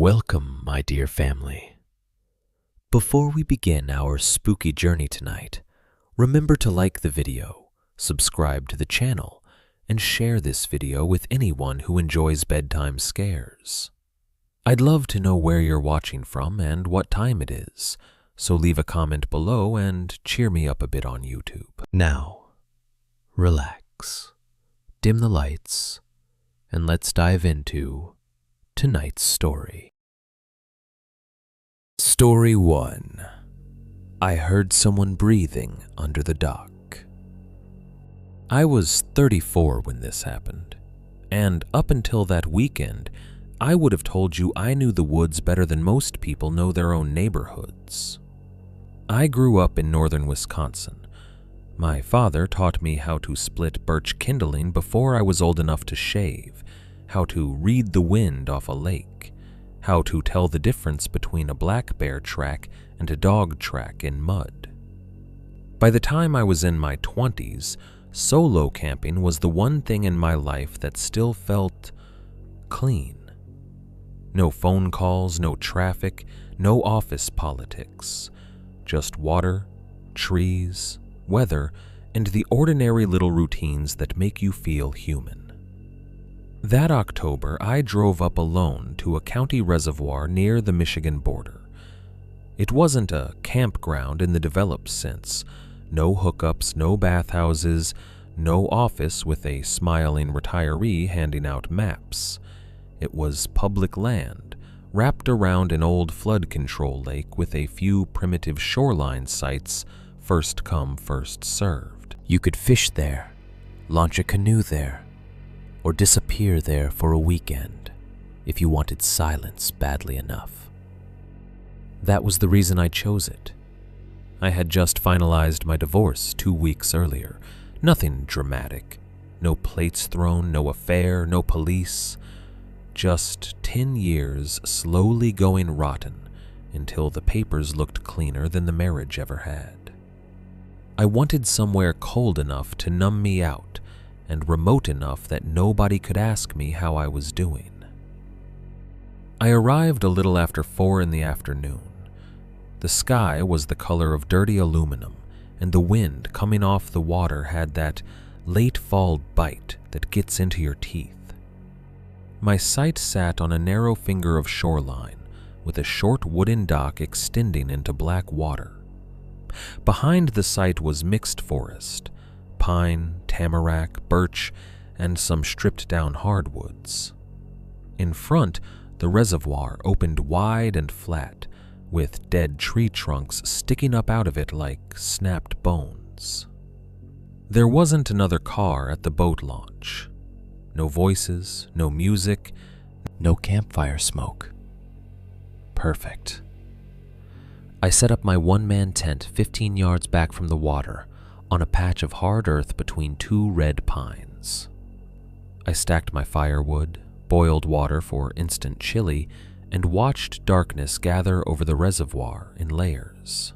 Welcome, my dear family. Before we begin our spooky journey tonight, remember to like the video, subscribe to the channel, and share this video with anyone who enjoys bedtime scares. I'd love to know where you're watching from and what time it is, so leave a comment below and cheer me up a bit on YouTube. Now, relax, dim the lights, and let's dive into tonight's story. Story 1. I heard someone breathing under the dock. I was 34 when this happened, and up until that weekend, I would have told you I knew the woods better than most people know their own neighborhoods. I grew up in northern Wisconsin. My father taught me how to split birch kindling before I was old enough to shave, how to read the wind off a lake, how to tell the difference between a black bear track and a dog track in mud. By the time I was in my 20s, solo camping was the one thing in my life that still felt clean. No phone calls, no traffic, no office politics, just water, trees, weather, and the ordinary little routines that make you feel human. That October, I drove up alone to a county reservoir near the Michigan border. It wasn't a campground in the developed sense. No hookups, no bathhouses, no office with a smiling retiree handing out maps. It was public land, wrapped around an old flood control lake with a few primitive shoreline sites, first come, first served. You could fish there, launch a canoe there, or disappear there for a weekend if you wanted silence badly enough. That was the reason I chose it. I had just finalized my divorce 2 weeks earlier. Nothing dramatic. No plates thrown, no affair, no police. Just 10 years slowly going rotten until the papers looked cleaner than the marriage ever had. I wanted somewhere cold enough to numb me out and remote enough that nobody could ask me how I was doing. I arrived a little after 4 in the afternoon. The sky was the color of dirty aluminum, and the wind coming off the water had that late fall bite that gets into your teeth. My sight sat on a narrow finger of shoreline with a short wooden dock extending into black water. Behind the site was mixed forest, pine, tamarack, birch, and some stripped-down hardwoods. In front, the reservoir opened wide and flat, with dead tree trunks sticking up out of it like snapped bones. There wasn't another car at the boat launch. No voices, no music, no campfire smoke. Perfect. I set up my one-man tent 15 yards back from the water, on a patch of hard earth between 2 red pines. I stacked my firewood, boiled water for instant chili, and watched darkness gather over the reservoir in layers.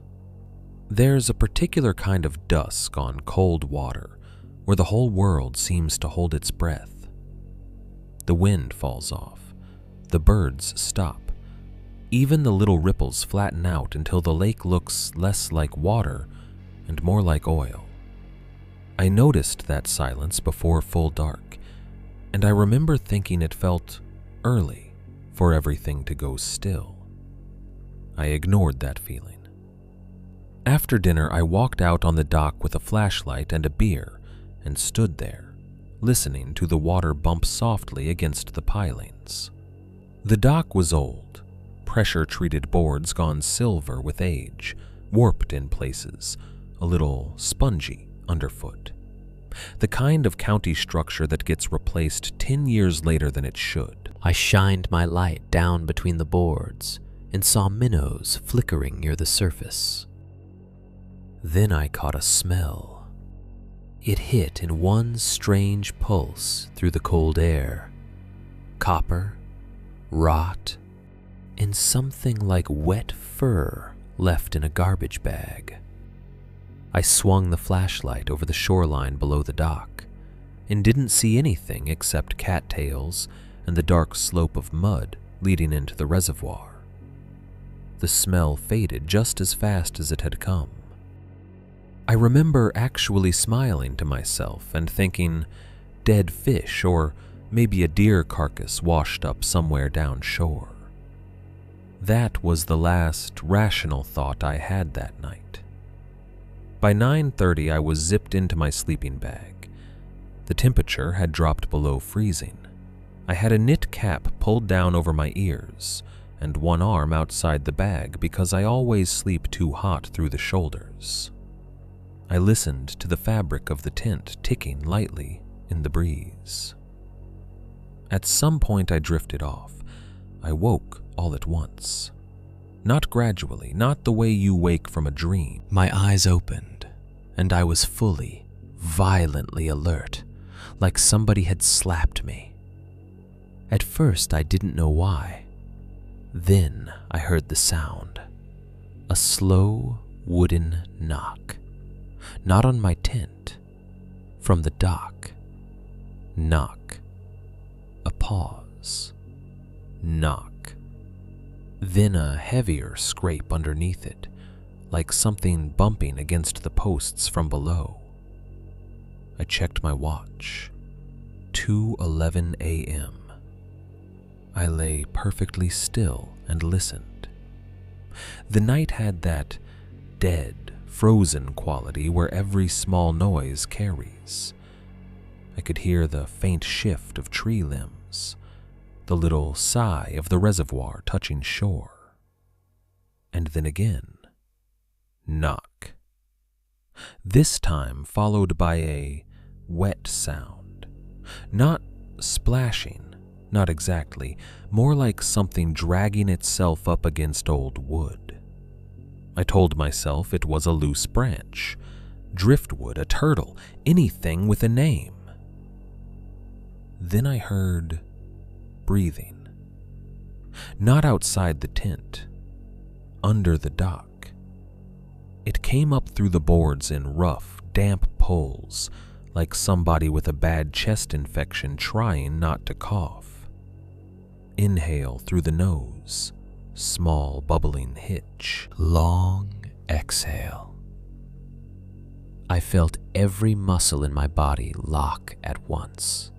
There's a particular kind of dusk on cold water where the whole world seems to hold its breath. The wind falls off, the birds stop, even the little ripples flatten out until the lake looks less like water and more like oil. I noticed that silence before full dark, and I remember thinking it felt early for everything to go still. I ignored that feeling. After dinner, I walked out on the dock with a flashlight and a beer and stood there, listening to the water bump softly against the pilings. The dock was old, pressure-treated boards gone silver with age, warped in places, a little spongy underfoot. The kind of county structure that gets replaced 10 years later than it should. I shined my light down between the boards and saw minnows flickering near the surface. Then I caught a smell. It hit in one strange pulse through the cold air. Copper, rot, and something like wet fur left in a garbage bag. I swung the flashlight over the shoreline below the dock and didn't see anything except cattails and the dark slope of mud leading into the reservoir. The smell faded just as fast as it had come. I remember actually smiling to myself and thinking, dead fish or maybe a deer carcass washed up somewhere down shore. That was the last rational thought I had that night. By 9:30, I was zipped into my sleeping bag. The temperature had dropped below freezing. I had a knit cap pulled down over my ears and one arm outside the bag because I always sleep too hot through the shoulders. I listened to the fabric of the tent ticking lightly in the breeze. At some point I drifted off. I woke all at once. Not gradually, not the way you wake from a dream. My eyes opened, and I was fully, violently alert, like somebody had slapped me. At first I didn't know why. Then I heard the sound. A slow, wooden knock. Not on my tent. From the dock. Knock. A pause. Knock. Then a heavier scrape underneath it, like something bumping against the posts from below. I checked my watch. 2:11 a.m. I lay perfectly still and listened. The night had that dead, frozen quality where every small noise carries. I could hear the faint shift of tree limbs, the little sigh of the reservoir touching shore. And then again, knock. This time followed by a wet sound. Not splashing, not exactly, more like something dragging itself up against old wood. I told myself it was a loose branch, driftwood, a turtle, anything with a name. Then I heard breathing. Not outside the tent, under the dock. It came up through the boards in rough, damp pulls, like somebody with a bad chest infection trying not to cough. Inhale through the nose, small bubbling hitch, long exhale. I felt every muscle in my body lock at once.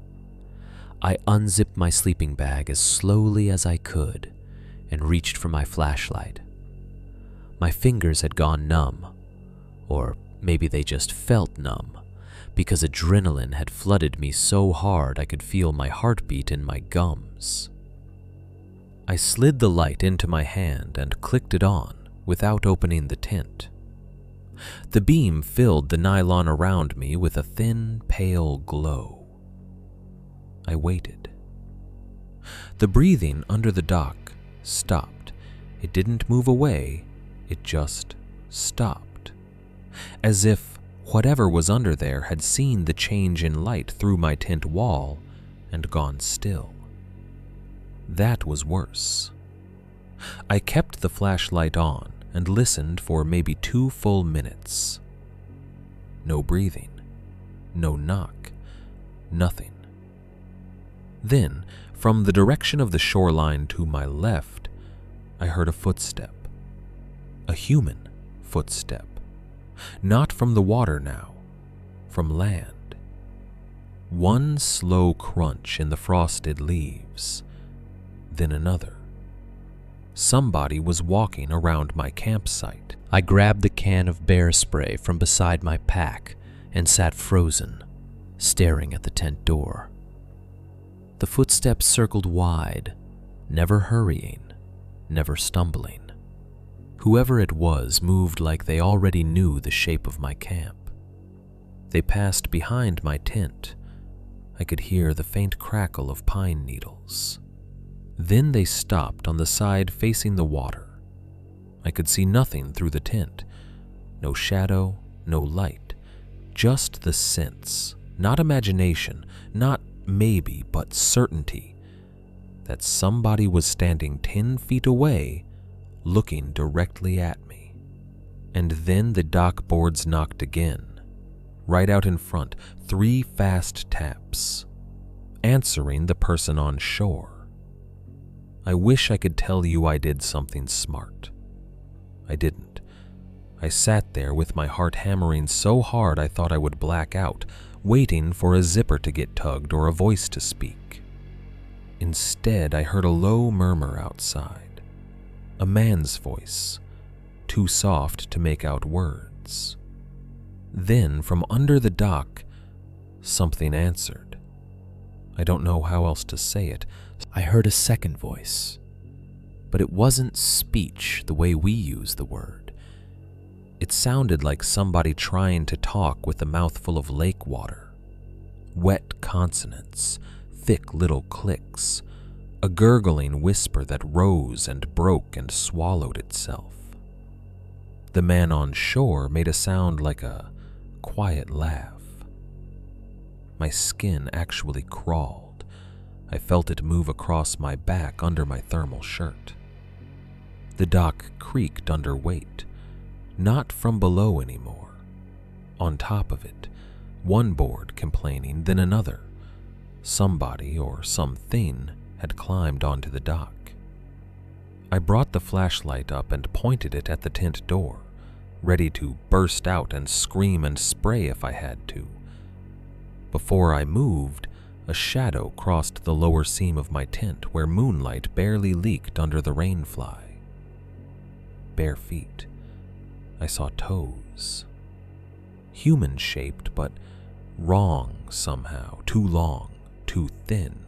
I unzipped my sleeping bag as slowly as I could and reached for my flashlight. My fingers had gone numb, or maybe they just felt numb, because adrenaline had flooded me so hard I could feel my heartbeat in my gums. I slid the light into my hand and clicked it on without opening the tent. The beam filled the nylon around me with a thin, pale glow. I waited. The breathing under the dock stopped. It didn't move away, it just stopped. As if whatever was under there had seen the change in light through my tent wall and gone still. That was worse. I kept the flashlight on and listened for maybe 2 full minutes. No breathing, no knock, nothing. Then, from the direction of the shoreline to my left, I heard a footstep. A human footstep. Not from the water now, from land. One slow crunch in the frosted leaves, then another. Somebody was walking around my campsite. I grabbed the can of bear spray from beside my pack and sat frozen, staring at the tent door. The footsteps circled wide, never hurrying, never stumbling. Whoever it was moved like they already knew the shape of my camp. They passed behind my tent. I could hear the faint crackle of pine needles. Then they stopped on the side facing the water. I could see nothing through the tent. No shadow, no light, just the sense, not imagination, not maybe, but certainty, that somebody was standing 10 feet away, looking directly at me. And then the dock boards knocked again. Right out in front, 3 fast taps, answering the person on shore. I wish I could tell you I did something smart. I didn't. I sat there with my heart hammering so hard I thought I would black out, waiting for a zipper to get tugged or a voice to speak. Instead, I heard a low murmur outside, a man's voice, too soft to make out words. Then, from under the dock, something answered. I don't know how else to say it. I heard a second voice, but it wasn't speech the way we use the word. It sounded like somebody trying to talk with a mouthful of lake water. Wet consonants, thick little clicks, a gurgling whisper that rose and broke and swallowed itself. The man on shore made a sound like a quiet laugh. My skin actually crawled. I felt it move across my back under my thermal shirt. The dock creaked under weight, not from below anymore. On top of it, one board complaining, then another. Somebody or something had climbed onto the dock. I brought the flashlight up and pointed it at the tent door, ready to burst out and scream and spray if I had to. Before I moved, a shadow crossed the lower seam of my tent where moonlight barely leaked under the rainfly. Bare feet. I saw toes. Human-shaped, but wrong somehow, too long, too thin,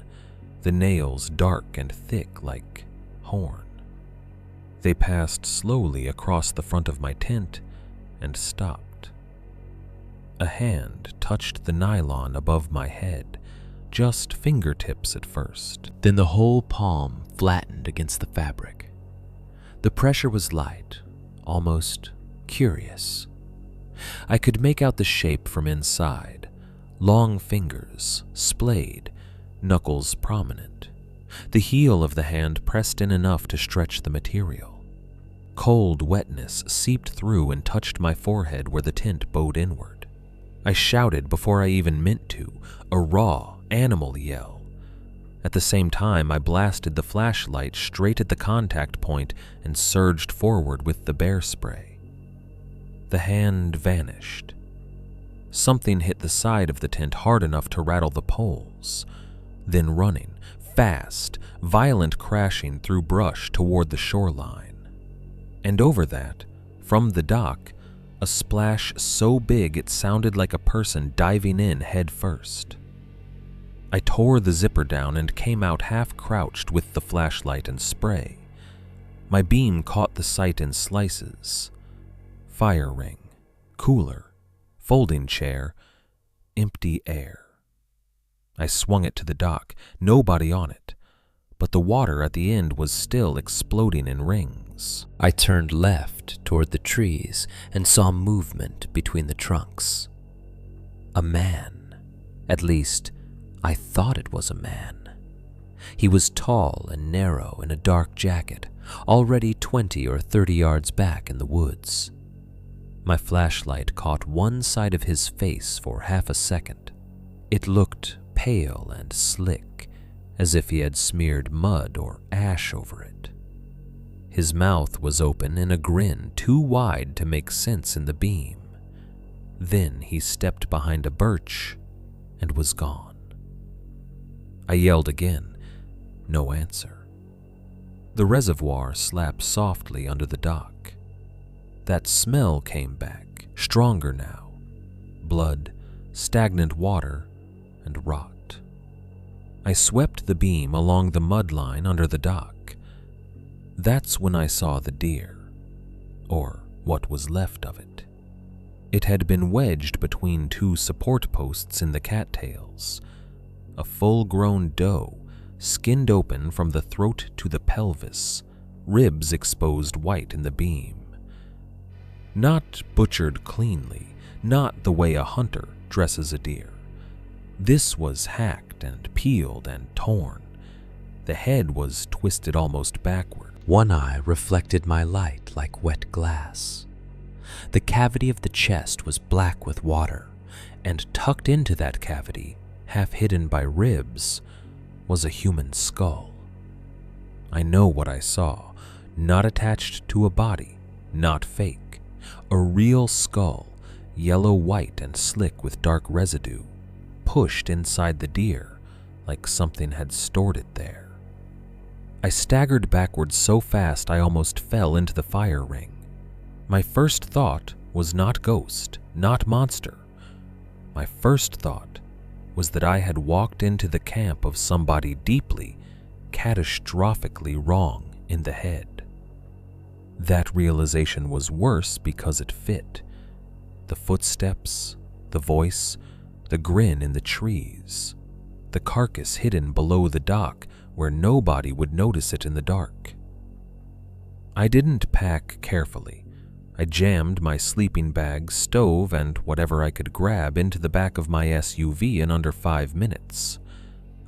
the nails dark and thick like horn. They passed slowly across the front of my tent and stopped. A hand touched the nylon above my head, just fingertips at first. Then the whole palm flattened against the fabric. The pressure was light, almost curious. I could make out the shape from inside, long fingers, splayed, knuckles prominent. The heel of the hand pressed in enough to stretch the material. Cold wetness seeped through and touched my forehead where the tent bowed inward. I shouted before I even meant to, a raw, animal yell. At the same time, I blasted the flashlight straight at the contact point and surged forward with the bear spray. The hand vanished. Something hit the side of the tent hard enough to rattle the poles, then running, fast, violent crashing through brush toward the shoreline. And over that, from the dock, a splash so big it sounded like a person diving in head first. I tore the zipper down and came out half-crouched with the flashlight and spray. My beam caught the sight in slices. Fire ring, cooler, folding chair, empty air. I swung it to the dock, nobody on it, but the water at the end was still exploding in rings. I turned left toward the trees and saw movement between the trunks. A man. At least, I thought it was a man. He was tall and narrow in a dark jacket, already 20 or 30 yards back in the woods. My flashlight caught one side of his face for half a second. It looked pale and slick, as if he had smeared mud or ash over it. His mouth was open in a grin too wide to make sense in the beam. Then he stepped behind a birch and was gone. I yelled again, no answer. The reservoir slapped softly under the dock. That smell came back, stronger now. Blood, stagnant water, and rot. I swept the beam along the mud line under the dock. That's when I saw the deer, or what was left of it. It had been wedged between two support posts in the cattails. A full-grown doe, skinned open from the throat to the pelvis, ribs exposed white in the beam. Not butchered cleanly, not the way a hunter dresses a deer. This was hacked and peeled and torn. The head was twisted almost backward. One eye reflected my light like wet glass. The cavity of the chest was black with water, and tucked into that cavity, half hidden by ribs, was a human skull. I know what I saw, not attached to a body, not fake. A real skull, yellow-white and slick with dark residue, pushed inside the deer like something had stored it there. I staggered backwards so fast I almost fell into the fire ring. My first thought was not ghost, not monster. My first thought was that I had walked into the camp of somebody deeply, catastrophically wrong in the head. That realization was worse because it fit. The footsteps, the voice, the grin in the trees, the carcass hidden below the dock where nobody would notice it in the dark. I didn't pack carefully. I jammed my sleeping bag, stove, and whatever I could grab into the back of my SUV in under 5 minutes.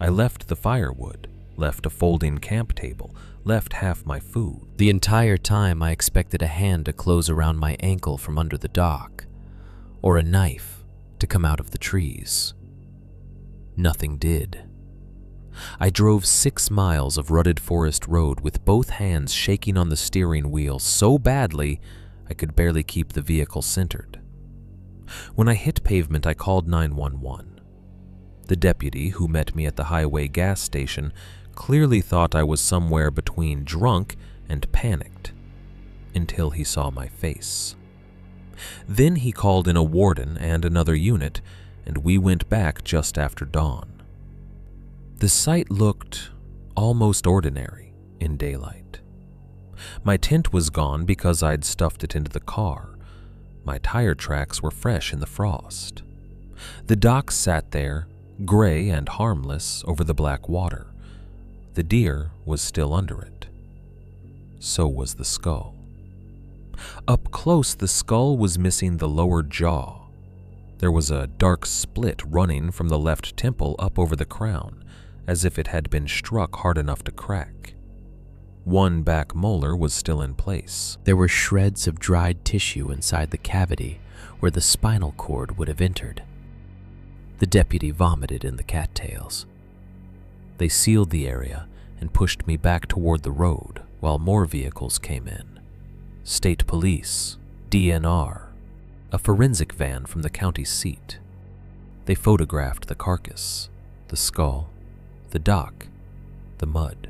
I left the firewood, left a folding camp table, left half my food. The entire time I expected a hand to close around my ankle from under the dock, or a knife to come out of the trees. Nothing did. I drove 6 miles of rutted forest road with both hands shaking on the steering wheel so badly I could barely keep the vehicle centered. When I hit pavement, I called 911. The deputy who met me at the highway gas station clearly thought I was somewhere between drunk and panicked, until he saw my face. Then he called in a warden and another unit, and we went back just after dawn. The site looked almost ordinary in daylight. My tent was gone because I'd stuffed it into the car. My tire tracks were fresh in the frost. The dock sat there, gray and harmless over the black water. The deer was still under it. So was the skull. Up close, the skull was missing the lower jaw. There was a dark split running from the left temple up over the crown, as if it had been struck hard enough to crack. One back molar was still in place. There were shreds of dried tissue inside the cavity where the spinal cord would have entered. The deputy vomited in the cattails. They sealed the area and pushed me back toward the road while more vehicles came in. State police, DNR, a forensic van from the county seat. They photographed the carcass, the skull, the dock, the mud.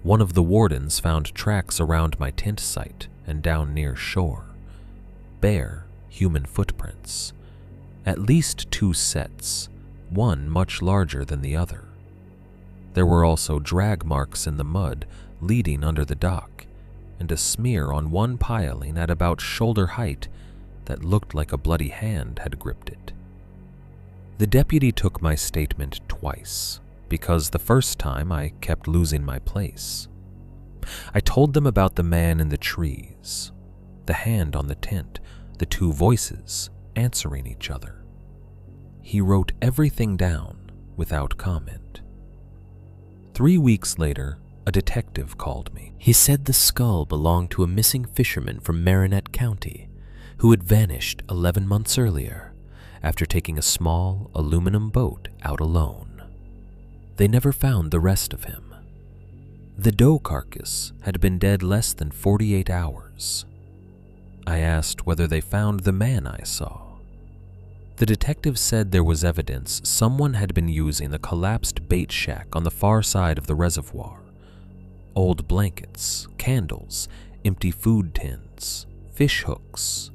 One of the wardens found tracks around my tent site and down near shore. Bare human footprints. At least 2 sets, one much larger than the other. There were also drag marks in the mud leading under the dock, and a smear on one piling at about shoulder height that looked like a bloody hand had gripped it. The deputy took my statement twice, because the first time I kept losing my place. I told them about the man in the trees, the hand on the tent, the 2 voices answering each other. He wrote everything down without comment. 3 weeks later, a detective called me. He said the skull belonged to a missing fisherman from Marinette County who had vanished 11 months earlier after taking a small aluminum boat out alone. They never found the rest of him. The doe carcass had been dead less than 48 hours. I asked whether they found the man I saw. The detective said there was evidence someone had been using the collapsed bait shack on the far side of the reservoir. Old blankets, candles, empty food tins, fish hooks,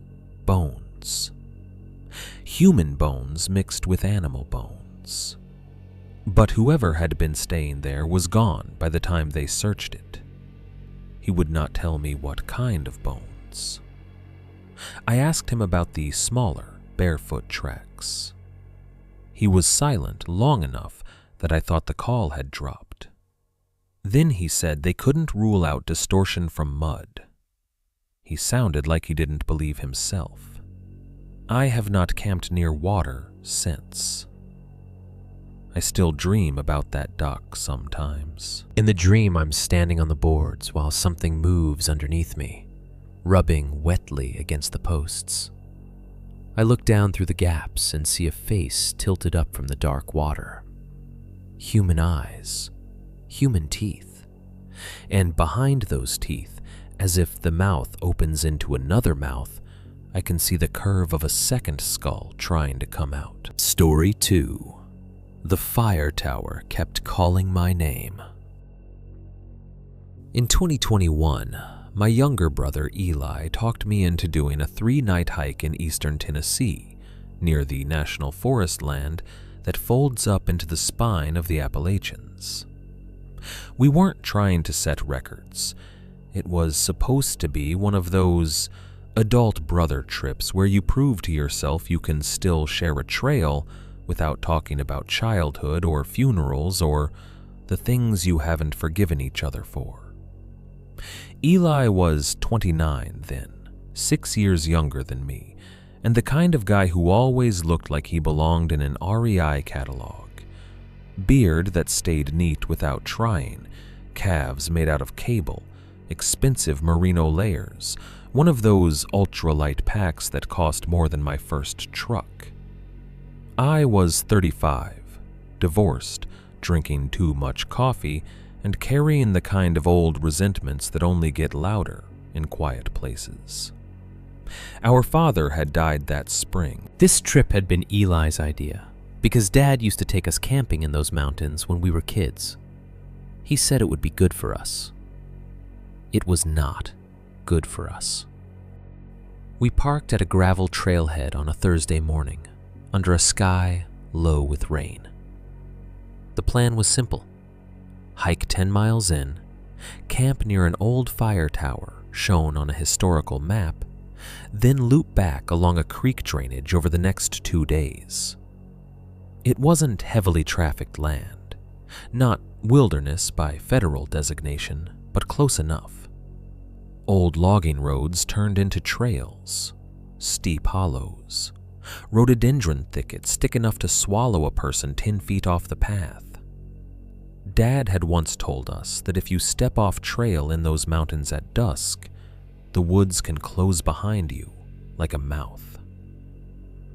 bones. Human bones mixed with animal bones. But whoever had been staying there was gone by the time they searched it. He would not tell me what kind of bones. I asked him about the smaller, barefoot tracks. He was silent long enough that I thought the call had dropped. Then he said they couldn't rule out distortion from mud. He sounded like he didn't believe himself. I have not camped near water since. I still dream about that dock sometimes. In the dream, I'm standing on the boards while something moves underneath me, rubbing wetly against the posts. I look down through the gaps and see a face tilted up from the dark water. Human eyes, human teeth, And behind those teeth, as if the mouth opens into another mouth, I can see the curve of a second skull trying to come out. Story 2. The fire tower kept calling my name. In 2021, my younger brother Eli talked me into doing a 3-night hike in eastern Tennessee, near the national forest land that folds up into the spine of the Appalachians. We weren't trying to set records. It was supposed to be one of those adult brother trips where you prove to yourself you can still share a trail without talking about childhood or funerals or the things you haven't forgiven each other for. Eli was 29 then, 6 years younger than me, and the kind of guy who always looked like he belonged in an REI catalog. Beard that stayed neat without trying, calves made out of cable, expensive merino layers, one of those ultralight packs that cost more than my first truck. I was 35, divorced, drinking too much coffee, and carrying the kind of old resentments that only get louder in quiet places. Our father had died that spring. This trip had been Eli's idea, because Dad used to take us camping in those mountains when we were kids. He said it would be good for us. It was not good for us. We parked at a gravel trailhead on a Thursday morning, under a sky low with rain. The plan was simple. Hike 10 miles in, camp near an old fire tower shown on a historical map, then loop back along a creek drainage over the next 2 days. It wasn't heavily trafficked land, not wilderness by federal designation, but close enough. Old logging roads turned into trails, steep hollows, rhododendron thickets thick enough to swallow a person 10 feet off the path. Dad had once told us that if you step off trail in those mountains at dusk, the woods can close behind you like a mouth.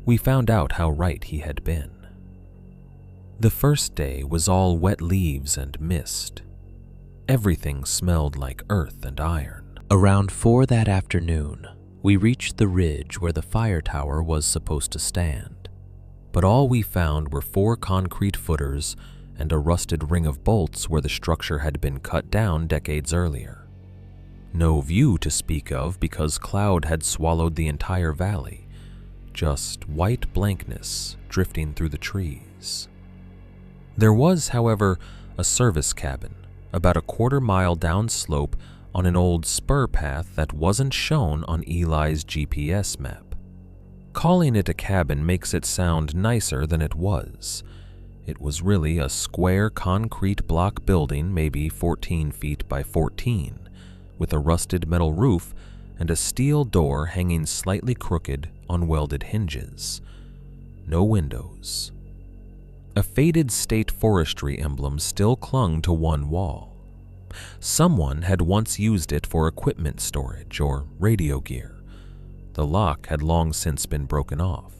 We found out how right he had been. The first day was all wet leaves and mist. Everything smelled like earth and iron. Around 4 that afternoon, we reached the ridge where the fire tower was supposed to stand, but all we found were 4 concrete footers and a rusted ring of bolts where the structure had been cut down decades earlier. No view to speak of because cloud had swallowed the entire valley, just white blankness drifting through the trees. There was, however, a service cabin about a 1/4 mile downslope on an old spur path that wasn't shown on Eli's GPS map. Calling it a cabin makes it sound nicer than it was. It was really a square concrete block building, maybe 14 feet by 14, with a rusted metal roof and a steel door hanging slightly crooked on welded hinges. No windows. A faded state forestry emblem still clung to one wall. Someone had once used it for equipment storage or radio gear. The lock had long since been broken off.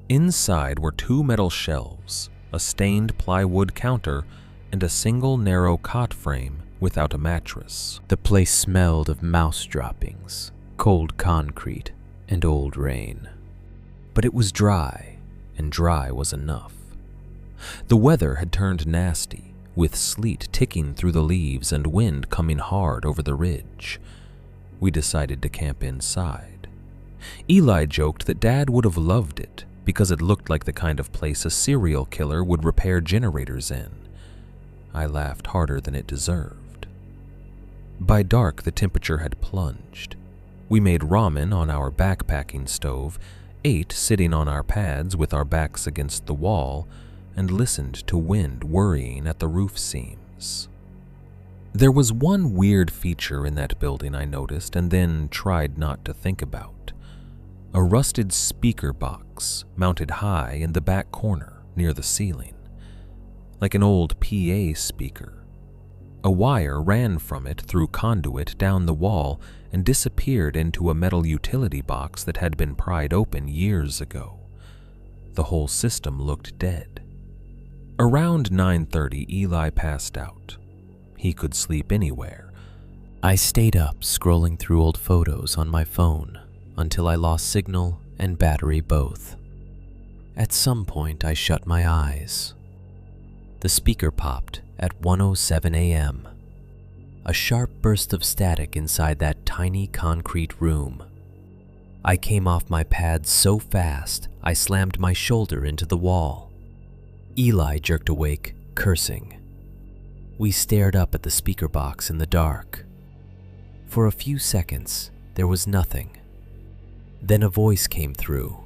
Inside were 2 metal shelves, a stained plywood counter, and a single narrow cot frame without a mattress. The place smelled of mouse droppings, cold concrete, and old rain. But it was dry, and dry was enough. The weather had turned nasty, with sleet ticking through the leaves and wind coming hard over the ridge. We decided to camp inside. Eli joked that Dad would have loved it because it looked like the kind of place a serial killer would repair generators in. I laughed harder than it deserved. By dark, the temperature had plunged. We made ramen on our backpacking stove, ate sitting on our pads with our backs against the wall, and listened to wind worrying at the roof seams. There was one weird feature in that building I noticed and then tried not to think about. A rusted speaker box mounted high in the back corner near the ceiling, like an old PA speaker. A wire ran from it through conduit down the wall and disappeared into a metal utility box that had been pried open years ago. The whole system looked dead. Around 9:30, Eli passed out. he could sleep anywhere. I stayed up scrolling through old photos on my phone until I lost signal and battery both. At some point, I shut my eyes. The speaker popped at 1:07 a.m. A sharp burst of static inside that tiny concrete room. I came off my pad so fast, I slammed my shoulder into the wall. Eli jerked awake, cursing. We stared up at the speaker box in the dark. For a few seconds, there was nothing. Then a voice came through,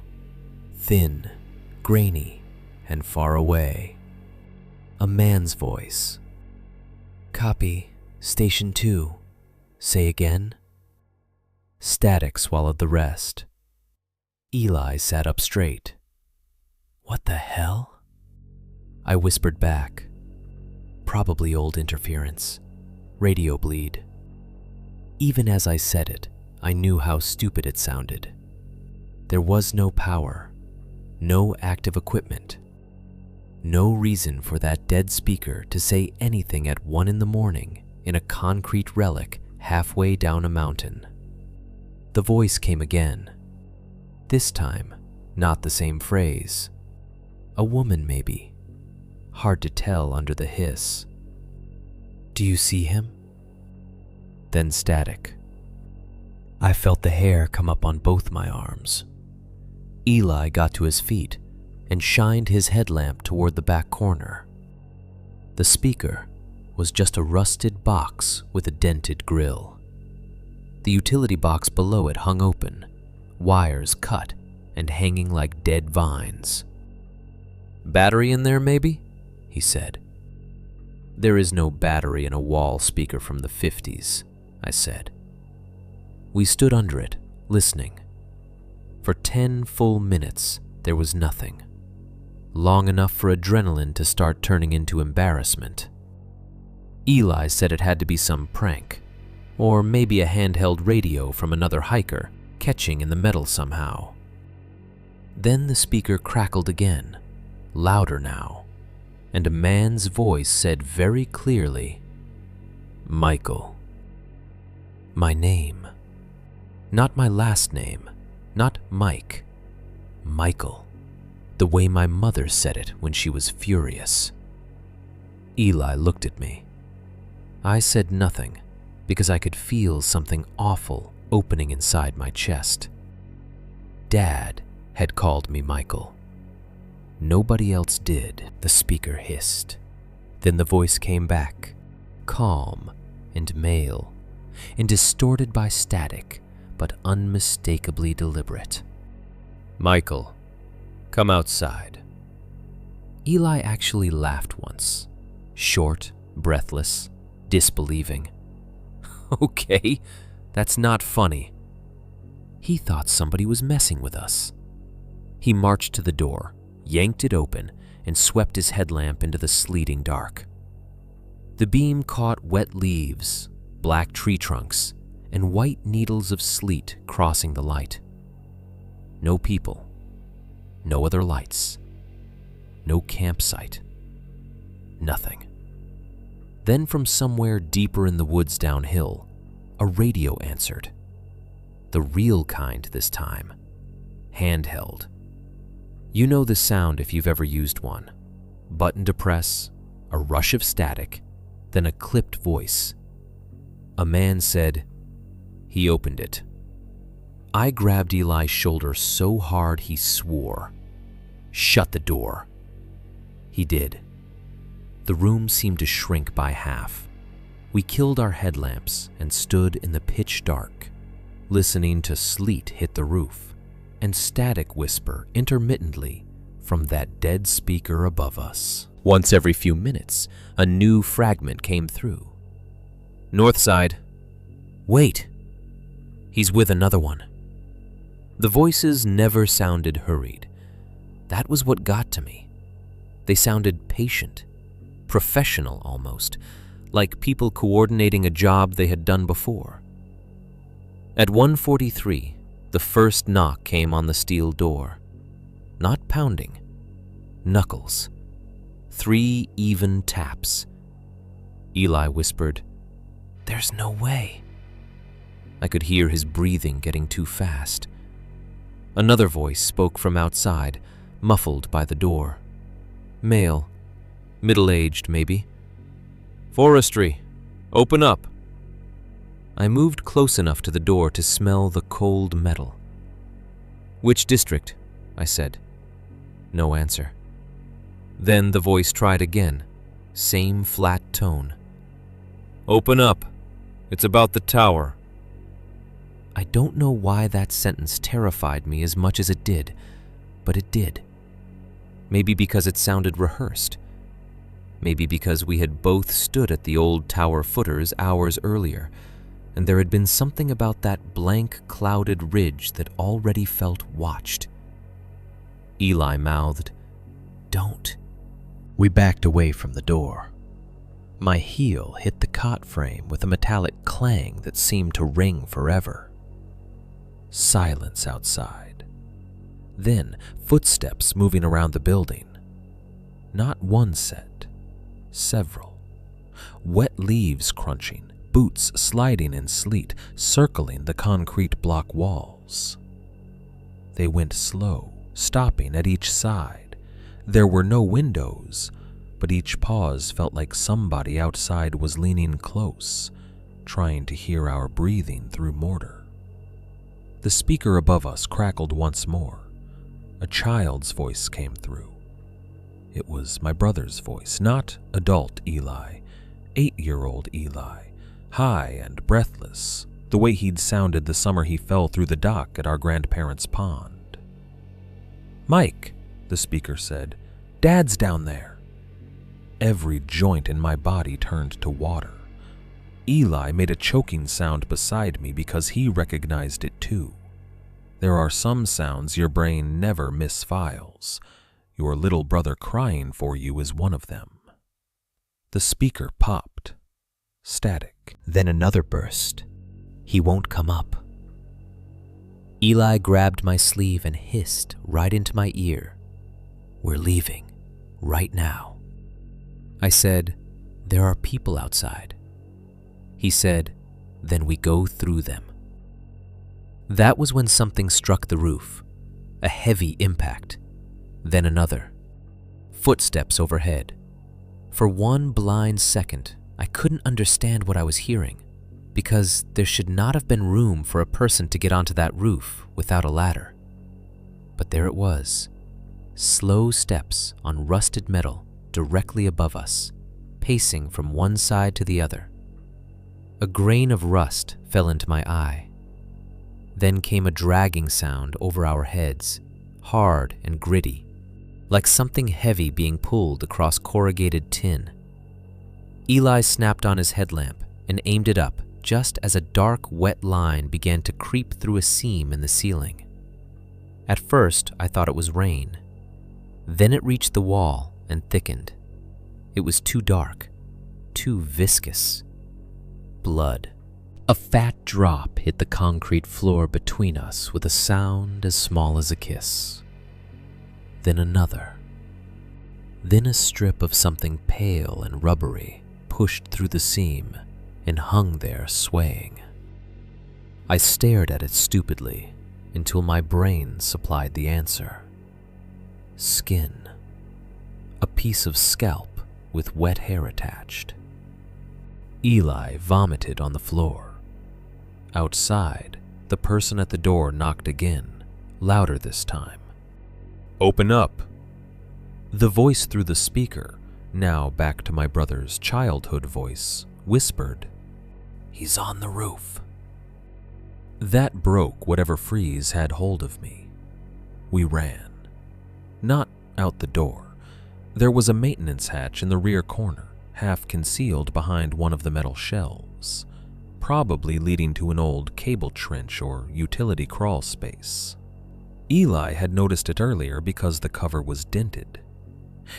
thin, grainy, and far away. A man's voice. "Copy, Station 2. Say again?" Static swallowed the rest. Eli sat up straight. "What the hell?" I whispered back. "Probably old interference. Radio bleed." Even as I said it, I knew how stupid it sounded. There was no power, no active equipment, no reason for that dead speaker to say anything at 1 a.m. in a concrete relic halfway down a mountain. The voice came again. This time, not the same phrase. A woman, maybe. Hard to tell under the hiss. "Do you see him?" Then static. I felt the hair come up on both my arms. Eli got to his feet and shined his headlamp toward the back corner. The speaker was just a rusted box with a dented grill. The utility box below it hung open, wires cut and hanging like dead vines. "Battery in there, maybe?" he said. "There is no battery in a wall speaker from the 50s, I said. We stood under it, listening. For 10 full minutes, there was nothing. Long enough for adrenaline to start turning into embarrassment. Eli said it had to be some prank, or maybe a handheld radio from another hiker catching in the metal somehow. Then the speaker crackled again, louder now, and a man's voice said very clearly, "Michael." My name. Not my last name, not Mike. Michael. The way my mother said it when she was furious. Eli looked at me. I said nothing because I could feel something awful opening inside my chest. Dad had called me Michael. Nobody else did, the speaker hissed. Then the voice came back, calm and male, and distorted by static, but unmistakably deliberate. "Michael, come outside." Eli actually laughed once, short, breathless, disbelieving. "Okay, that's not funny." He thought somebody was messing with us. He marched to the door, yanked it open, and swept his headlamp into the sleeting dark. The beam caught wet leaves, black tree trunks, and white needles of sleet crossing the light. No people, no other lights, no campsite, nothing. Then from somewhere deeper in the woods downhill, a radio answered. The real kind this time, handheld. You know the sound if you've ever used one. Button to press, a rush of static, then a clipped voice. A man said, he opened it. I grabbed Eli's shoulder so hard he swore. "Shut the door." He did. The room seemed to shrink by half. We killed our headlamps and stood in the pitch dark, listening to sleet hit the roof and static whisper intermittently from that dead speaker above us. Once every few minutes, a new fragment came through. "North side." "Wait, he's with another one." The voices never sounded hurried. That was what got to me. They sounded patient, professional almost, like people coordinating a job they had done before. At 1:43, the first knock came on the steel door. Not pounding, knuckles. 3 even taps. Eli whispered, "There's no way." I could hear his breathing getting too fast. Another voice spoke from outside, muffled by the door. Male, middle-aged maybe. "Forestry, open up." I moved close enough to the door to smell the cold metal. "Which district?" I said. No answer. Then the voice tried again, same flat tone. "Open up. It's about the tower." I don't know why that sentence terrified me as much as it did, but it did. Maybe because it sounded rehearsed. Maybe because we had both stood at the old tower footers hours earlier, and there had been something about that blank, clouded ridge that already felt watched. Eli mouthed, "Don't." We backed away from the door. My heel hit the cot frame with a metallic clang that seemed to ring forever. Silence outside. Then footsteps moving around the building. Not one set, several. Wet leaves crunching, boots sliding in sleet, circling the concrete block walls. They went slow, stopping at each side. There were no windows, but each pause felt like somebody outside was leaning close, trying to hear our breathing through mortar. The speaker above us crackled once more. A child's voice came through. It was my brother's voice, not adult Eli, 8-year-old Eli, high and breathless, the way he'd sounded the summer he fell through the dock at our grandparents' pond. "Mike," the speaker said, "Dad's down there." Every joint in my body turned to water. Eli made a choking sound beside me because he recognized it too. There are some sounds your brain never misfiles. Your little brother crying for you is one of them. The speaker popped. Static. Then another burst. "He won't come up." Eli grabbed my sleeve and hissed right into my ear, "We're leaving, right now." I said, "There are people outside." He said, "Then we go through them." That was when something struck the roof, a heavy impact, then another. Footsteps overhead. For one blind second, I couldn't understand what I was hearing, because there should not have been room for a person to get onto that roof without a ladder. But there it was, slow steps on rusted metal directly above us, pacing from one side to the other. A grain of rust fell into my eye. Then came a dragging sound over our heads, hard and gritty, like something heavy being pulled across corrugated tin. Eli snapped on his headlamp and aimed it up just as a dark, wet line began to creep through a seam in the ceiling. At first, I thought it was rain. Then it reached the wall and thickened. It was too dark, too viscous. Blood. A fat drop hit the concrete floor between us with a sound as small as a kiss. Then another. Then a strip of something pale and rubbery pushed through the seam and hung there swaying. I stared at it stupidly until my brain supplied the answer. Skin. A piece of scalp with wet hair attached. Eli vomited on the floor. Outside, the person at the door knocked again, louder this time. "Open up." The voice through the speaker, now back to my brother's childhood voice, whispered, "He's on the roof." That broke whatever freeze had hold of me. We ran. Not out the door. There was a maintenance hatch in the rear corner, half concealed behind one of the metal shelves, probably leading to an old cable trench or utility crawl space. Eli had noticed it earlier because the cover was dented.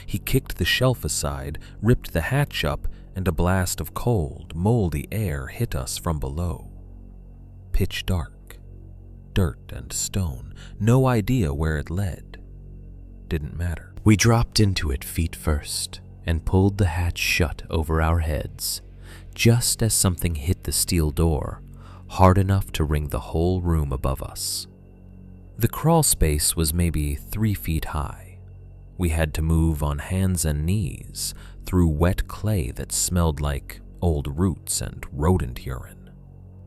He kicked the shelf aside, ripped the hatch up, and a blast of cold, moldy air hit us from below. Pitch dark. Dirt and stone. No idea where it led. Didn't matter. We dropped into it feet first, and pulled the hatch shut over our heads, just as something hit the steel door, hard enough to ring the whole room above us. The crawl space was maybe 3 feet high. We had to move on hands and knees through wet clay that smelled like old roots and rodent urine.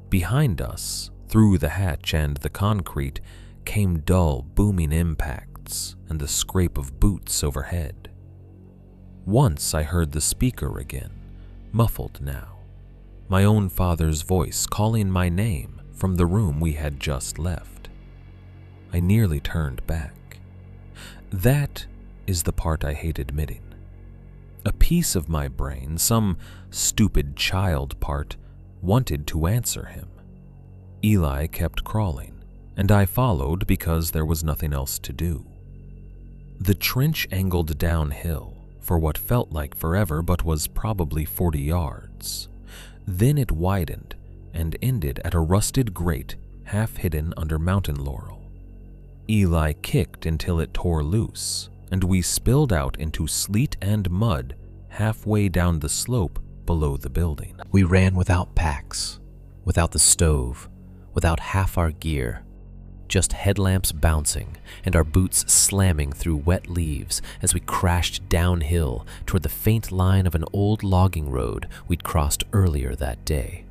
Behind us, through the hatch and the concrete, came dull, booming impacts and the scrape of boots overhead. Once I heard the speaker again, muffled now, my own father's voice calling my name from the room we had just left. I nearly turned back. That is the part I hate admitting. A piece of my brain, some stupid child part, wanted to answer him. Eli kept crawling, and I followed because there was nothing else to do. The trench angled downhill for what felt like forever but was probably 40 yards. Then it widened and ended at a rusted grate half hidden under mountain laurel. Eli kicked until it tore loose, and we spilled out into sleet and mud halfway down the slope below the building. We ran without packs, without the stove, without half our gear, just headlamps bouncing and our boots slamming through wet leaves as we crashed downhill toward the faint line of an old logging road we'd crossed earlier that day.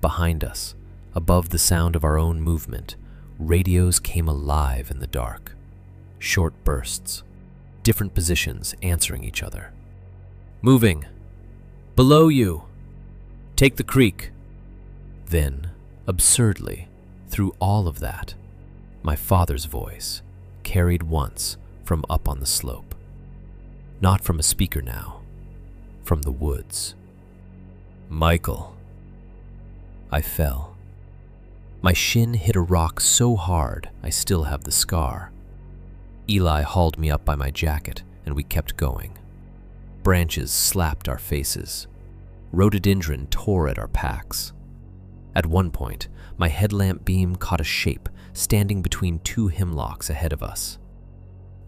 Behind us, above the sound of our own movement, radios came alive in the dark. Short bursts, different positions answering each other. "Moving! Below you! Take the creek!" Then, absurdly, through all of that, my father's voice, carried once from up on the slope. Not from a speaker now, from the woods. "Michael." I fell. My shin hit a rock so hard I still have the scar. Eli hauled me up by my jacket and we kept going. Branches slapped our faces. Rhododendron tore at our packs. At one point, my headlamp beam caught a shape standing between 2 hemlocks ahead of us.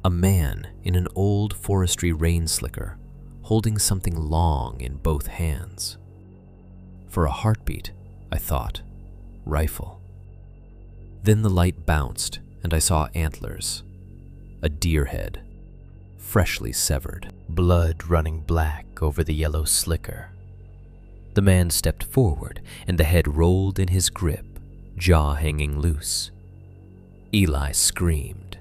A man in an old forestry rain slicker, holding something long in both hands. For a heartbeat, I thought, rifle. Then the light bounced and I saw antlers. A deer head, freshly severed, blood running black over the yellow slicker. The man stepped forward and the head rolled in his grip, jaw hanging loose. Eli screamed.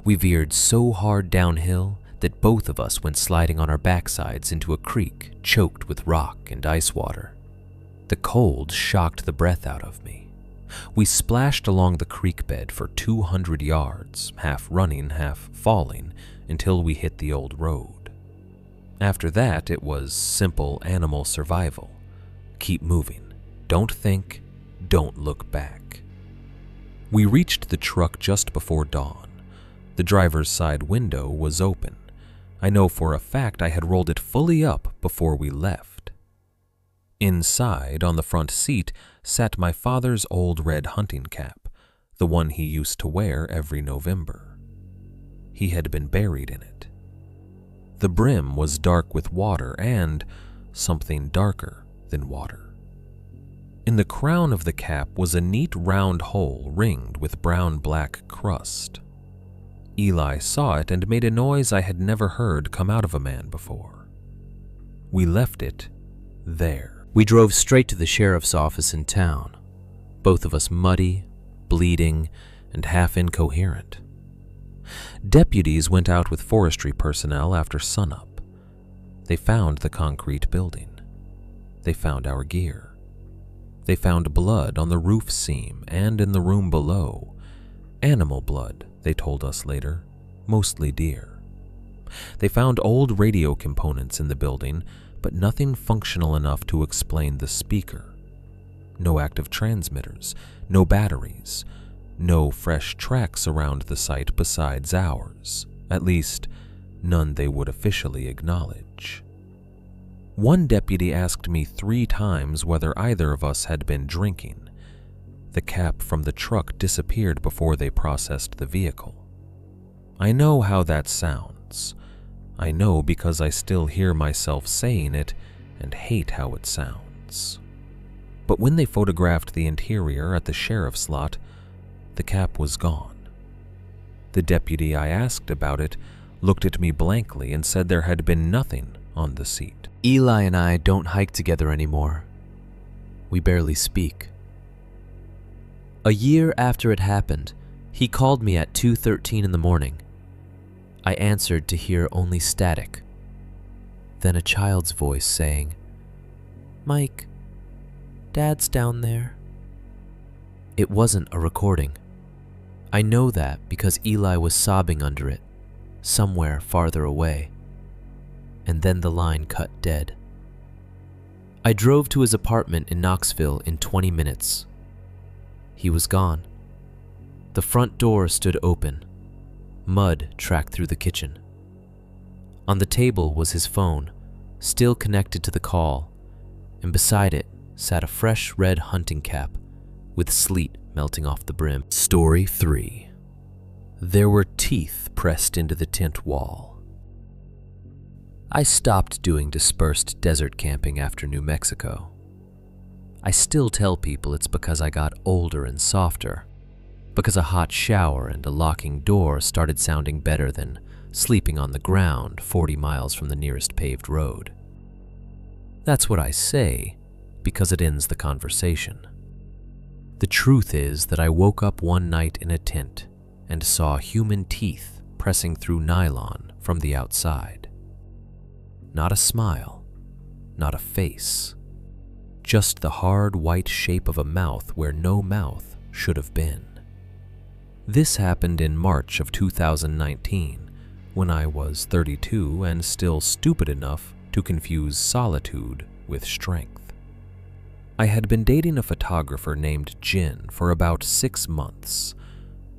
We veered so hard downhill that both of us went sliding on our backsides into a creek choked with rock and ice water. The cold shocked the breath out of me. We splashed along the creek bed for 200 yards, half running, half falling, until we hit the old road. After that, it was simple animal survival. Keep moving. Don't think. Don't look back. We reached the truck just before dawn. The driver's side window was open. I know for a fact I had rolled it fully up before we left. Inside, on the front seat, sat my father's old red hunting cap, the one he used to wear every November. He had been buried in it. The brim was dark with water and something darker than water. In the crown of the cap was a neat round hole ringed with brown-black crust. Eli saw it and made a noise I had never heard come out of a man before. We left it there. We drove straight to the sheriff's office in town, both of us muddy, bleeding, and half incoherent. Deputies went out with forestry personnel after sunup. They found the concrete building. They found our gear. They found blood on the roof seam and in the room below. Animal blood, they told us later, mostly deer. They found old radio components in the building, but nothing functional enough to explain the speaker. No active transmitters, no batteries, no fresh tracks around the site besides ours, at least none they would officially acknowledge. One deputy asked me 3 times whether either of us had been drinking. The cap from the truck disappeared before they processed the vehicle. I know how that sounds. I know because I still hear myself saying it and hate how it sounds. But when they photographed the interior at the sheriff's lot, the cap was gone. The deputy I asked about it looked at me blankly and said there had been nothing on the seat. Eli and I don't hike together anymore. We barely speak. A year after it happened, he called me at 2:13 in the morning. I answered to hear only static. Then a child's voice saying, "Mike, Dad's down there." It wasn't a recording. I know that because Eli was sobbing under it, somewhere farther away. And then the line cut dead. I drove to his apartment in Knoxville in 20 minutes. He was gone. The front door stood open. Mud tracked through the kitchen. On the table was his phone, still connected to the call, and beside it sat a fresh red hunting cap with sleet melting off the brim. Story 3. There were teeth pressed into the tent wall. I stopped doing dispersed desert camping after New Mexico. I still tell people it's because I got older and softer, because a hot shower and a locking door started sounding better than sleeping on the ground 40 miles from the nearest paved road. That's what I say because it ends the conversation. The truth is that I woke up one night in a tent and saw human teeth pressing through nylon from the outside. Not a smile, not a face, just the hard white shape of a mouth where no mouth should have been. This happened in March of 2019, when I was 32 and still stupid enough to confuse solitude with strength. I had been dating a photographer named Jen for about 6 months.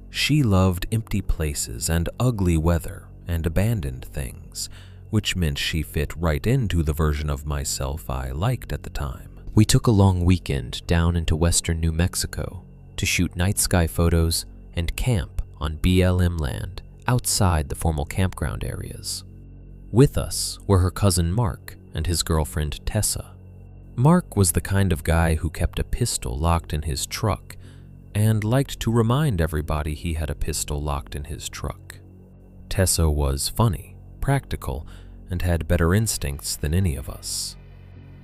She loved empty places and ugly weather and abandoned things, which meant she fit right into the version of myself I liked at the time. We took a long weekend down into western New Mexico to shoot night sky photos and camp on BLM land outside the formal campground areas. With us were her cousin Mark and his girlfriend Tessa. Mark was the kind of guy who kept a pistol locked in his truck and liked to remind everybody he had a pistol locked in his truck. Tessa was funny, practical, and had better instincts than any of us.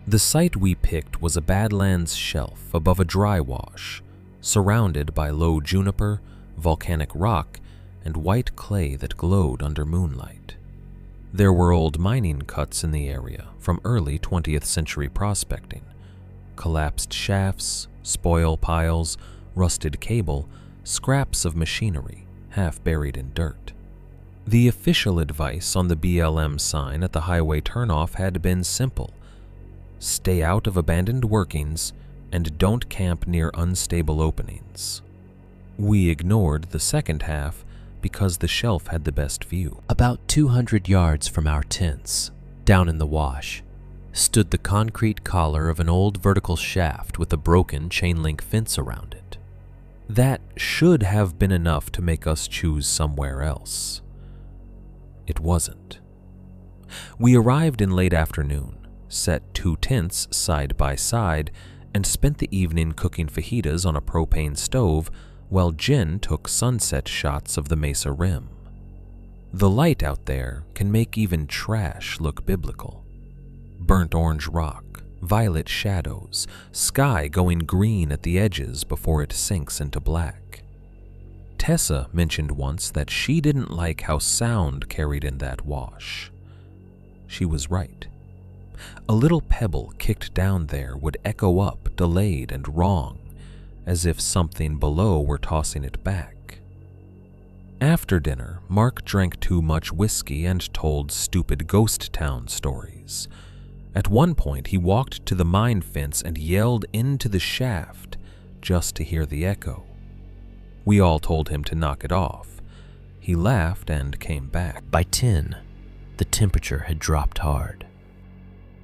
The site we picked was a Badlands shelf above a dry wash, surrounded by low juniper, volcanic rock, and white clay that glowed under moonlight. There were old mining cuts in the area from early 20th century prospecting, collapsed shafts, spoil piles, rusted cable, scraps of machinery, half buried in dirt. The official advice on the BLM sign at the highway turnoff had been simple: stay out of abandoned workings and don't camp near unstable openings. We ignored the second half because the shelf had the best view. About 200 yards from our tents, down in the wash, stood the concrete collar of an old vertical shaft with a broken chain-link fence around it. That should have been enough to make us choose somewhere else. It wasn't. We arrived in late afternoon, set 2 tents side by side, and spent the evening cooking fajitas on a propane stove while Jen took sunset shots of the Mesa Rim. The light out there can make even trash look biblical. Burnt orange rock, violet shadows, sky going green at the edges before it sinks into black. Tessa mentioned once that she didn't like how sound carried in that wash. She was right. A little pebble kicked down there would echo up, delayed and wrong, as if something below were tossing it back. After dinner, Mark drank too much whiskey and told stupid ghost town stories. At one point, he walked to the mine fence and yelled into the shaft just to hear the echo. We all told him to knock it off. He laughed and came back. By 10, the temperature had dropped hard.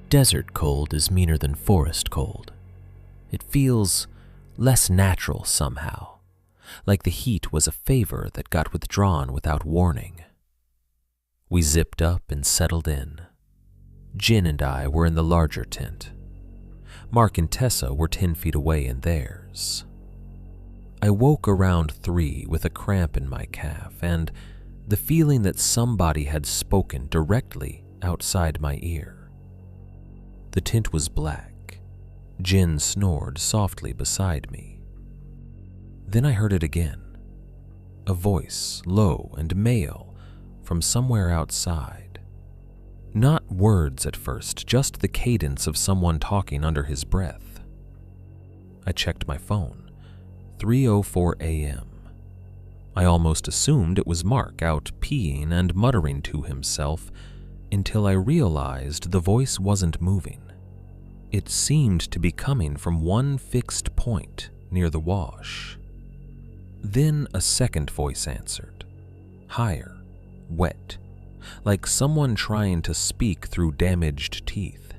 Desert cold is meaner than forest cold. It feels less natural somehow, like the heat was a favor that got withdrawn without warning. We zipped up and settled in. Jin and I were in the larger tent. Mark and Tessa were 10 feet away in theirs. I woke around 3 with a cramp in my calf and the feeling that somebody had spoken directly outside my ear. The tent was black. Jin snored softly beside me. Then I heard it again. A voice, low and male, from somewhere outside. Not words at first, just the cadence of someone talking under his breath. I checked my phone. 3:04 a.m. I almost assumed it was Mark out peeing and muttering to himself until I realized the voice wasn't moving. It seemed to be coming from one fixed point near the wash. Then a second voice answered, higher, wet, like someone trying to speak through damaged teeth.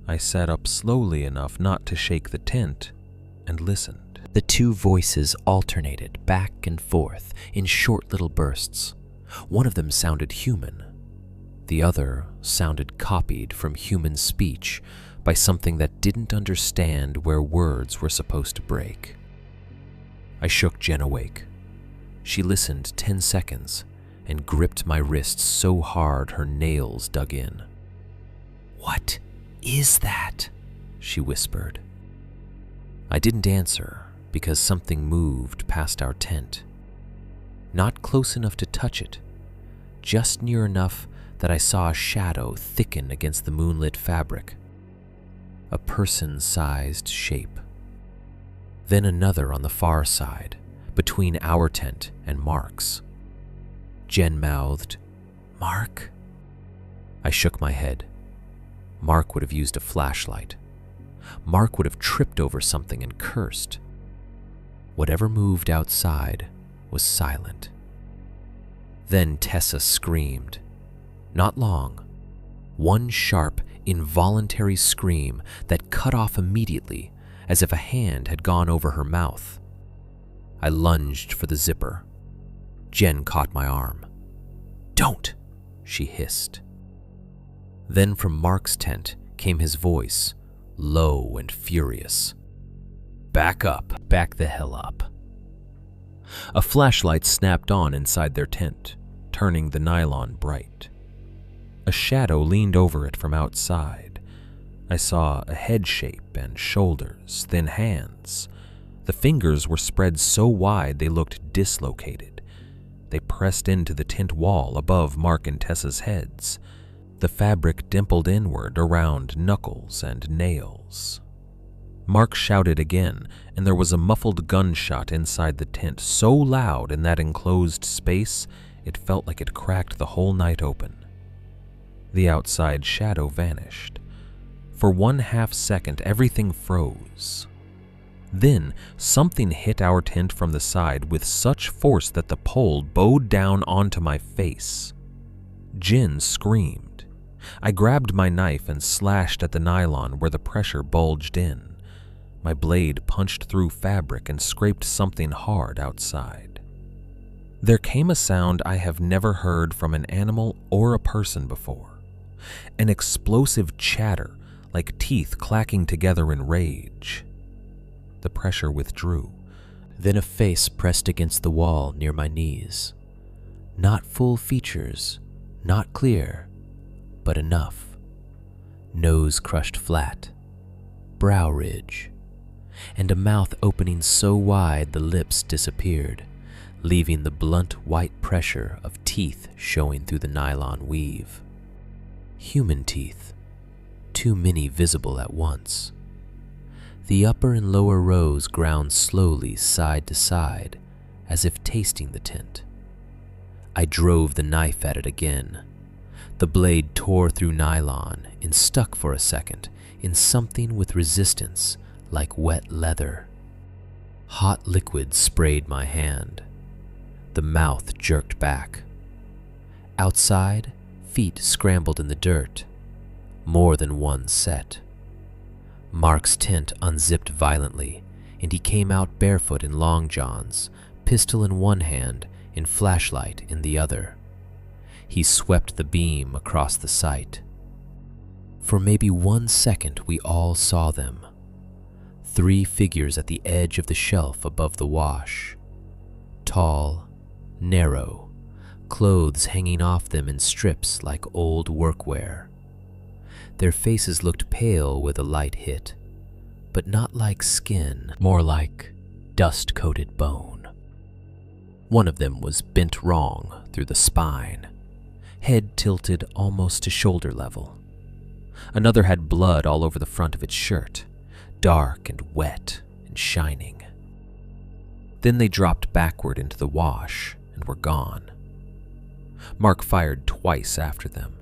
I sat up slowly enough not to shake the tent and listened. The two voices alternated back and forth in short little bursts. One of them sounded human. The other sounded copied from human speech by something that didn't understand where words were supposed to break. I shook Jen awake. She listened 10 seconds and gripped my wrists so hard her nails dug in. "What is that?" she whispered. I didn't answer because something moved past our tent. Not close enough to touch it, just near enough that I saw a shadow thicken against the moonlit fabric. A person-sized shape. Then another on the far side, between our tent and Mark's. Jen mouthed, "Mark?" I shook my head. Mark would have used a flashlight. Mark would have tripped over something and cursed. Whatever moved outside was silent. Then Tessa screamed. Not long. One sharp, involuntary scream that cut off immediately, as if a hand had gone over her mouth. I lunged for the zipper. Jen caught my arm. "Don't!" she hissed. Then from Mark's tent came his voice, low and furious. "Back up, back the hell up." A flashlight snapped on inside their tent, turning the nylon bright. A shadow leaned over it from outside. I saw a head shape and shoulders, then hands. The fingers were spread so wide they looked dislocated. They pressed into the tent wall above Mark and Tessa's heads. The fabric dimpled inward around knuckles and nails. Mark shouted again, and there was a muffled gunshot inside the tent, so loud in that enclosed space it felt like it cracked the whole night open. The outside shadow vanished. For 1/2 second, everything froze. Then, something hit our tent from the side with such force that the pole bowed down onto my face. Jin screamed. I grabbed my knife and slashed at the nylon where the pressure bulged in. My blade punched through fabric and scraped something hard outside. There came a sound I have never heard from an animal or a person before. An explosive chatter, like teeth clacking together in rage. The pressure withdrew. Then a face pressed against the wall near my knees. Not full features, not clear, but enough. Nose crushed flat, brow ridge, and a mouth opening so wide the lips disappeared, leaving the blunt white pressure of teeth showing through the nylon weave. Human teeth, too many visible at once. The upper and lower rows ground slowly side to side, as if tasting the tent. I drove the knife at it again. The blade tore through nylon and stuck for a second in something with resistance, like wet leather. Hot liquid sprayed my hand. The mouth jerked back. Outside, feet scrambled in the dirt. More than one set. Mark's tent unzipped violently, and he came out barefoot in long johns, pistol in one hand and flashlight in the other. He swept the beam across the site. For maybe 1 second, we all saw them. 3 figures at the edge of the shelf above the wash. Tall, narrow, clothes hanging off them in strips like old workwear. Their faces looked pale where the light hit, but not like skin, more like dust-coated bone. One of them was bent wrong through the spine, head tilted almost to shoulder level. Another had blood all over the front of its shirt, dark and wet and shining. Then they dropped backward into the wash and were gone. Mark fired twice after them.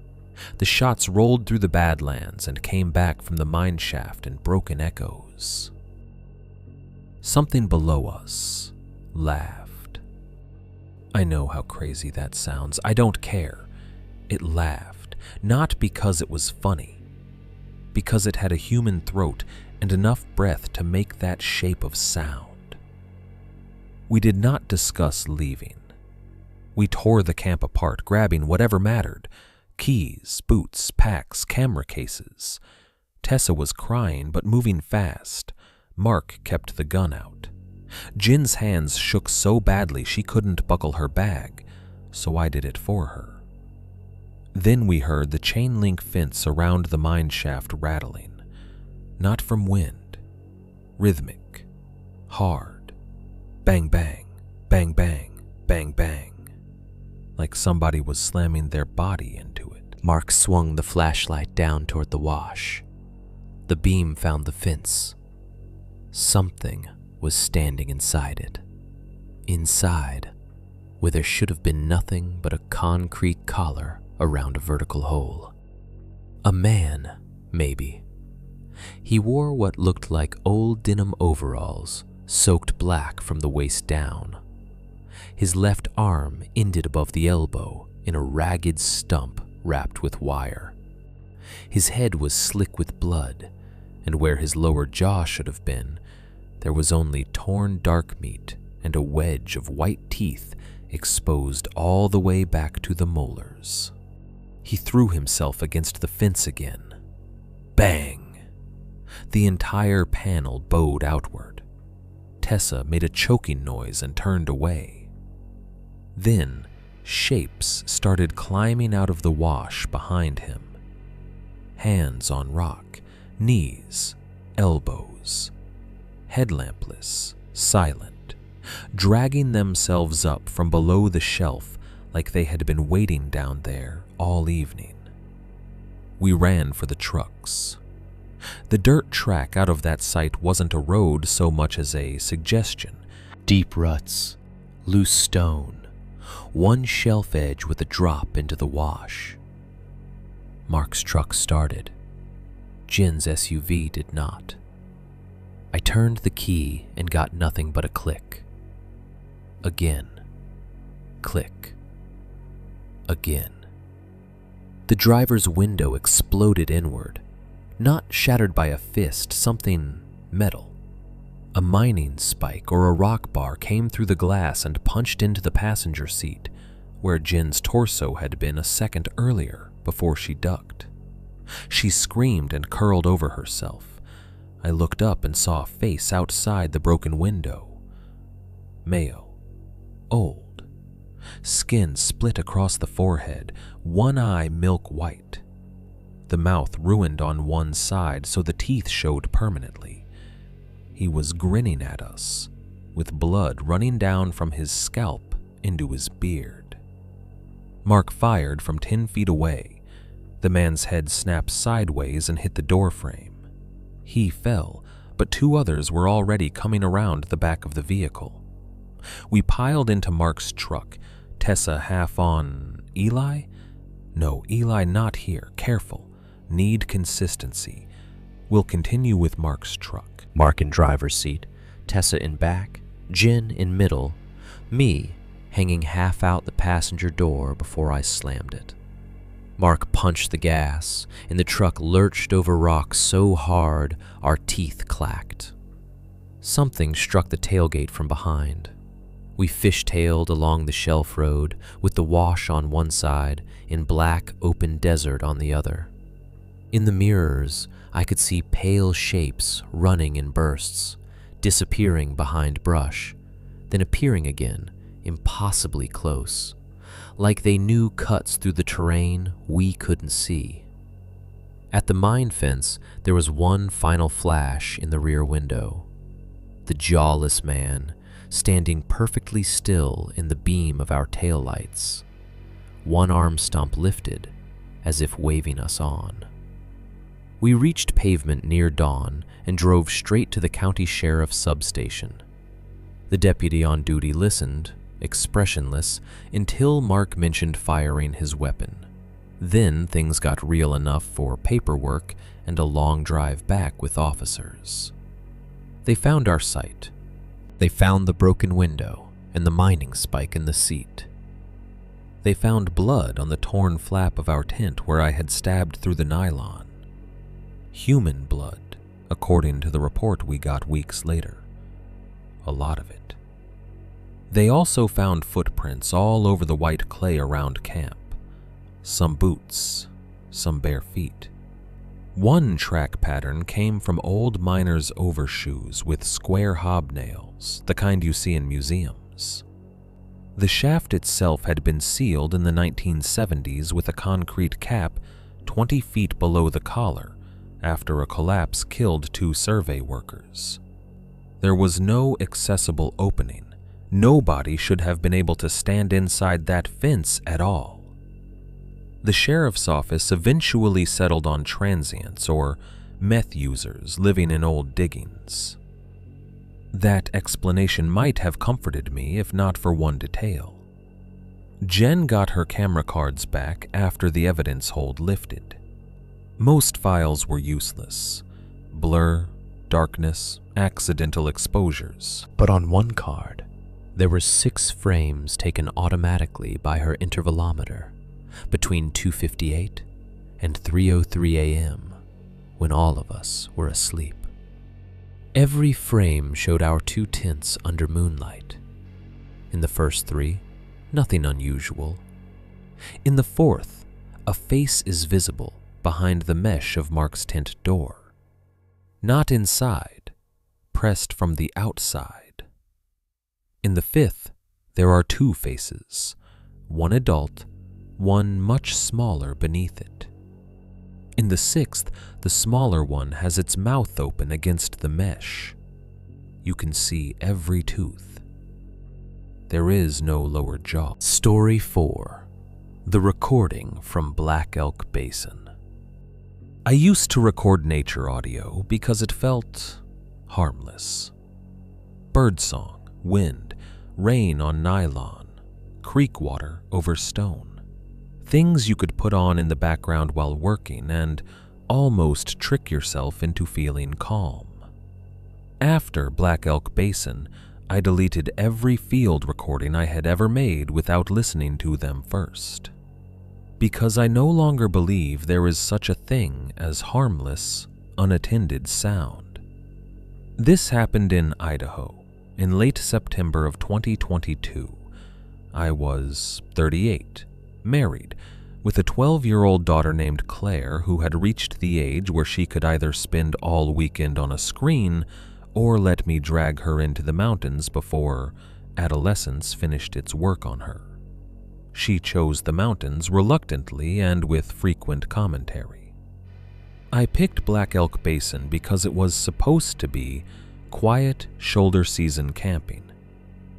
The shots rolled through the Badlands and came back from the mine shaft in broken echoes. Something below us laughed. I know how crazy that sounds. I don't care. It laughed, not because it was funny, because it had a human throat and enough breath to make that shape of sound. We did not discuss leaving. We tore the camp apart, grabbing whatever mattered: keys, boots, packs, camera cases. Tessa was crying but moving fast. Mark kept the gun out. Jin's hands shook so badly she couldn't buckle her bag, so I did it for her. Then we heard the chain link fence around the mine shaft rattling, not from wind, rhythmic, hard, bang bang, bang bang, bang bang, like somebody was slamming their body into it. Mark swung the flashlight down toward the wash. The beam found the fence. Something was standing inside it. Inside, where there should have been nothing but a concrete collar around a vertical hole. A man, maybe. He wore what looked like old denim overalls, soaked black from the waist down. His left arm ended above the elbow in a ragged stump wrapped with wire. His head was slick with blood, and where his lower jaw should have been, there was only torn dark meat and a wedge of white teeth exposed all the way back to the molars. He threw himself against the fence again. Bang! The entire panel bowed outward. Tessa made a choking noise and turned away. Then, shapes started climbing out of the wash behind him. Hands on rock, knees, elbows, headlampless, silent, dragging themselves up from below the shelf like they had been waiting down there all evening. We ran for the trucks. The dirt track out of that site wasn't a road so much as a suggestion. Deep ruts, loose stone, one shelf edge with a drop into the wash. Mark's truck started. Jin's SUV did not. I turned the key and got nothing but a click. Again. Click. Again. The driver's window exploded inward, not shattered by a fist, something metal. A mining spike or a rock bar came through the glass and punched into the passenger seat, where Jin's torso had been a second earlier before she ducked. She screamed and curled over herself. I looked up and saw a face outside the broken window. Male. Old. Skin split across the forehead, one eye milk white. The mouth ruined on one side so the teeth showed permanently. He was grinning at us, with blood running down from his scalp into his beard. Mark fired from 10 feet away. The man's head snapped sideways and hit the doorframe. He fell, but 2 others were already coming around the back of the vehicle. We piled into Mark's truck, Tessa half on Eli? No, Eli not here. Careful. Need consistency. We'll continue with Mark's truck. Mark in driver's seat, Tessa in back, Jin in middle, me hanging half out the passenger door before I slammed it. Mark punched the gas, and the truck lurched over rocks so hard our teeth clacked. Something struck the tailgate from behind. We fishtailed along the shelf road with the wash on one side and black open desert on the other. In the mirrors, I could see pale shapes running in bursts, disappearing behind brush, then appearing again, impossibly close, like they knew cuts through the terrain we couldn't see. At the mine fence, there was one final flash in the rear window. The jawless man, standing perfectly still in the beam of our taillights, one arm stump lifted as if waving us on. We reached pavement near dawn and drove straight to the county sheriff's substation. The deputy on duty listened, expressionless, until Mark mentioned firing his weapon. Then things got real enough for paperwork and a long drive back with officers. They found our site. They found the broken window and the mining spike in the seat. They found blood on the torn flap of our tent where I had stabbed through the nylon. Human blood, according to the report we got weeks later. A lot of it. They also found footprints all over the white clay around camp. Some boots, some bare feet. One track pattern came from old miners' overshoes with square hobnails, the kind you see in museums. The shaft itself had been sealed in the 1970s with a concrete cap 20 feet below the collar after a collapse killed 2 survey workers. There was no accessible opening. Nobody should have been able to stand inside that fence at all. The sheriff's office eventually settled on transients or meth users living in old diggings. That explanation might have comforted me if not for one detail. Jen got her camera cards back after the evidence hold lifted. Most files were useless. Blur, darkness, accidental exposures. But on one card, there were 6 frames taken automatically by her intervalometer between 2:58 and 3:03 a.m. when all of us were asleep. Every frame showed our 2 tents under moonlight. In the first 3, nothing unusual. In the 4th, a face is visible behind the mesh of Mark's tent door. Not inside, pressed from the outside. In the 5th, there are 2 faces, one adult, one much smaller beneath it. In the 6th, the smaller one has its mouth open against the mesh. You can see every tooth. There is no lower jaw. Story 4. The recording from Black Elk Basin. I used to record nature audio because it felt harmless. Birdsong, wind, rain on nylon, creek water over stone. Things you could put on in the background while working and almost trick yourself into feeling calm. After Black Elk Basin, I deleted every field recording I had ever made without listening to them first. Because I no longer believe there is such a thing as harmless, unattended sound. This happened in Idaho in late September of 2022. I was 38. Married, with a 12-year-old daughter named Claire who had reached the age where she could either spend all weekend on a screen or let me drag her into the mountains before adolescence finished its work on her. She chose the mountains reluctantly and with frequent commentary. I picked Black Elk Basin because it was supposed to be quiet shoulder season camping,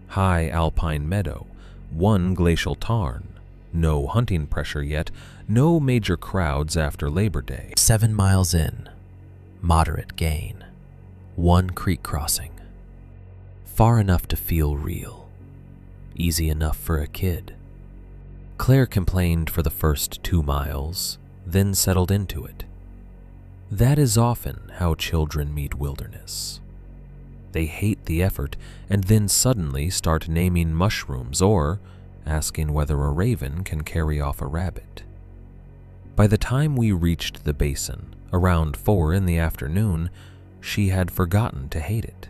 high alpine meadow, one glacial tarn, no hunting pressure yet, no major crowds after Labor Day. 7 miles in, moderate gain, 1 creek crossing. Far enough to feel real, easy enough for a kid. Claire complained for the first 2 miles, then settled into it. That is often how children meet wilderness. They hate the effort and then suddenly start naming mushrooms or asking whether a raven can carry off a rabbit. By the time we reached the basin, around 4 in the afternoon, she had forgotten to hate it.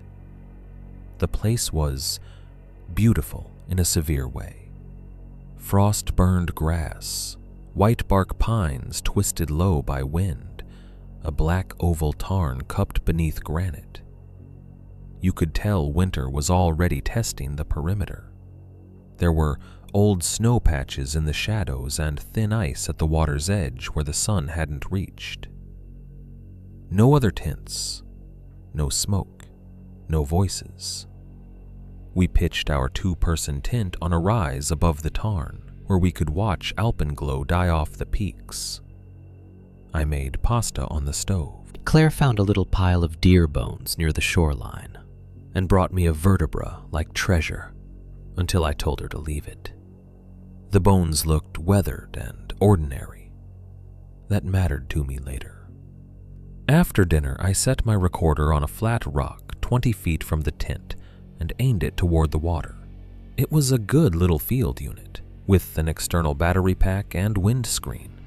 The place was beautiful in a severe way. Frost-burned grass, white bark pines twisted low by wind, a black oval tarn cupped beneath granite. You could tell winter was already testing the perimeter. There were old snow patches in the shadows and thin ice at the water's edge where the sun hadn't reached. No other tints, no smoke, no voices. We pitched our two-person tent on a rise above the tarn where we could watch alpenglow die off the peaks. I made pasta on the stove. Claire found a little pile of deer bones near the shoreline and brought me a vertebra like treasure until I told her to leave it. The bones looked weathered and ordinary. That mattered to me later. After dinner, I set my recorder on a flat rock 20 feet from the tent and aimed it toward the water. It was a good little field unit, with an external battery pack and windscreen.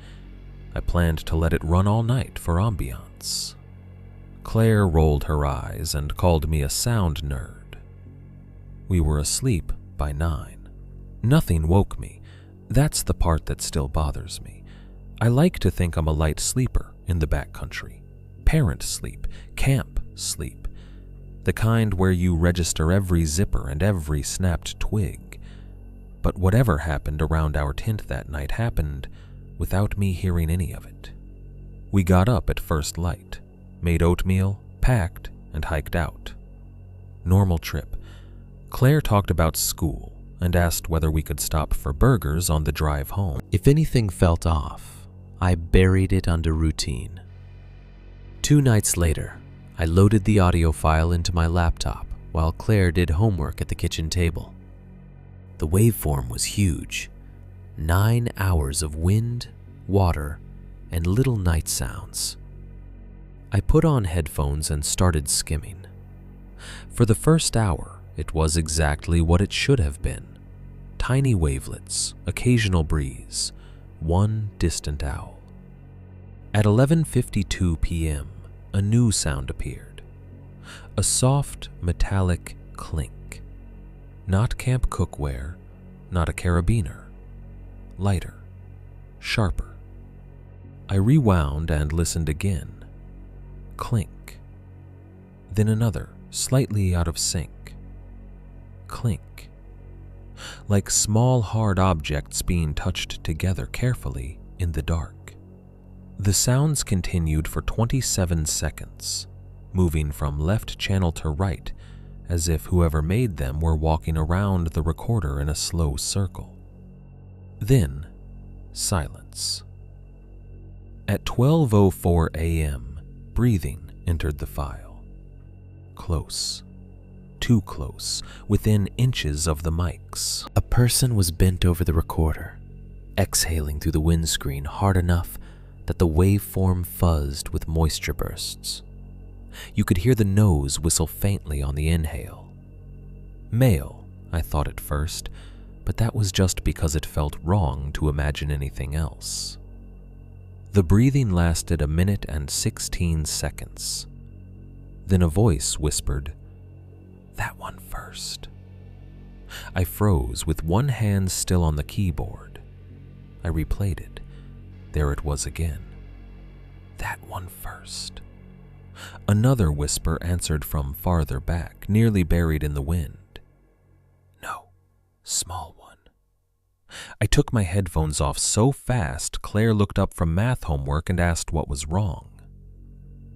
I planned to let it run all night for ambiance. Claire rolled her eyes and called me a sound nerd. We were asleep by 9. Nothing woke me. That's the part that still bothers me. I like to think I'm a light sleeper in the backcountry. Parent sleep, camp sleep. The kind where you register every zipper and every snapped twig. But whatever happened around our tent that night happened without me hearing any of it. We got up at first light, made oatmeal, packed, and hiked out. Normal trip. Claire talked about school and asked whether we could stop for burgers on the drive home. If anything felt off, I buried it under routine. 2 nights later, I loaded the audio file into my laptop while Claire did homework at the kitchen table. The waveform was huge. 9 hours of wind, water, and little night sounds. I put on headphones and started skimming. For the first hour, it was exactly what it should have been. Tiny wavelets, occasional breeze, one distant owl. At 11:52 p.m., a new sound appeared. A soft, metallic clink. Not camp cookware, not a carabiner. Lighter, sharper. I rewound and listened again. Clink. Then another, slightly out of sync. Clink. Like small hard objects being touched together carefully in the dark. The sounds continued for 27 seconds, moving from left channel to right, as if whoever made them were walking around the recorder in a slow circle. Then, silence. At 12:04 a.m., breathing entered the file. Close. Too close, within inches of the mics. A person was bent over the recorder, exhaling through the windscreen hard enough that the waveform fuzzed with moisture bursts. You could hear the nose whistle faintly on the inhale. Male, I thought at first, but that was just because it felt wrong to imagine anything else. The breathing lasted 1 minute and 16 seconds. Then a voice whispered, "That one first." I froze with one hand still on the keyboard. I replayed it. There it was again. "That one first." Another whisper answered from farther back, nearly buried in the wind. "No, small one." I took my headphones off so fast, Claire looked up from math homework and asked what was wrong.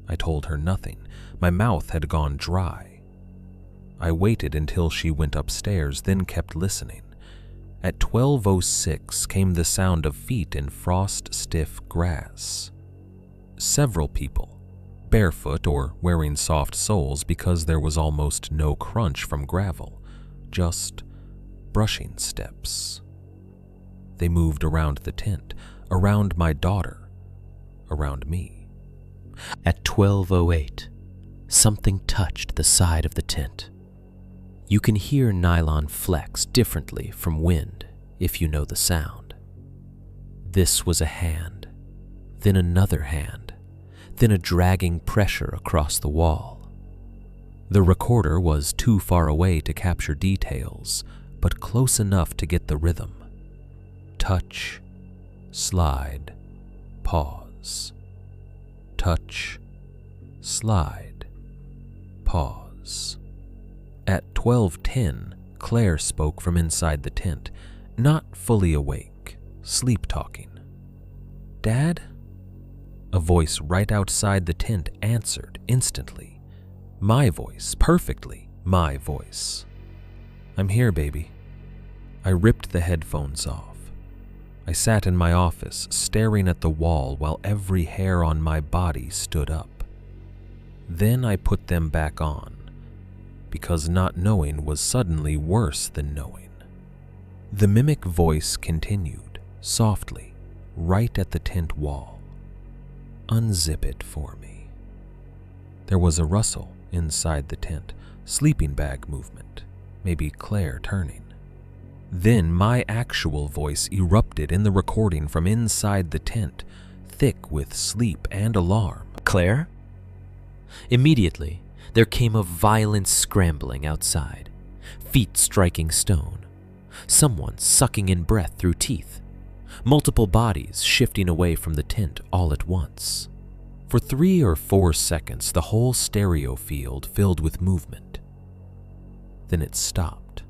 I told her nothing. My mouth had gone dry. I waited until she went upstairs, then kept listening. At 12:06 came the sound of feet in frost-stiff grass. Several people, barefoot or wearing soft soles because there was almost no crunch from gravel, just brushing steps. They moved around the tent, around my daughter, around me. At 12:08, something touched the side of the tent. You can hear nylon flex differently from wind if you know the sound. This was a hand, then another hand, then a dragging pressure across the wall. The recorder was too far away to capture details, but close enough to get the rhythm. Touch, slide, pause. Touch, slide, pause. At 12:10, Claire spoke from inside the tent, not fully awake, sleep-talking. "Dad?" A voice right outside the tent answered instantly. My voice, perfectly my voice. "I'm here, baby." I ripped the headphones off. I sat in my office, staring at the wall while every hair on my body stood up. Then I put them back on, because not knowing was suddenly worse than knowing. The mimic voice continued, softly, right at the tent wall. "Unzip it for me." There was a rustle inside the tent, sleeping bag movement, maybe Claire turning. Then my actual voice erupted in the recording from inside the tent, thick with sleep and alarm. "Claire?" Immediately, there came a violent scrambling outside, feet striking stone, someone sucking in breath through teeth, multiple bodies shifting away from the tent all at once. For 3 or 4 seconds, the whole stereo field filled with movement. Then it stopped.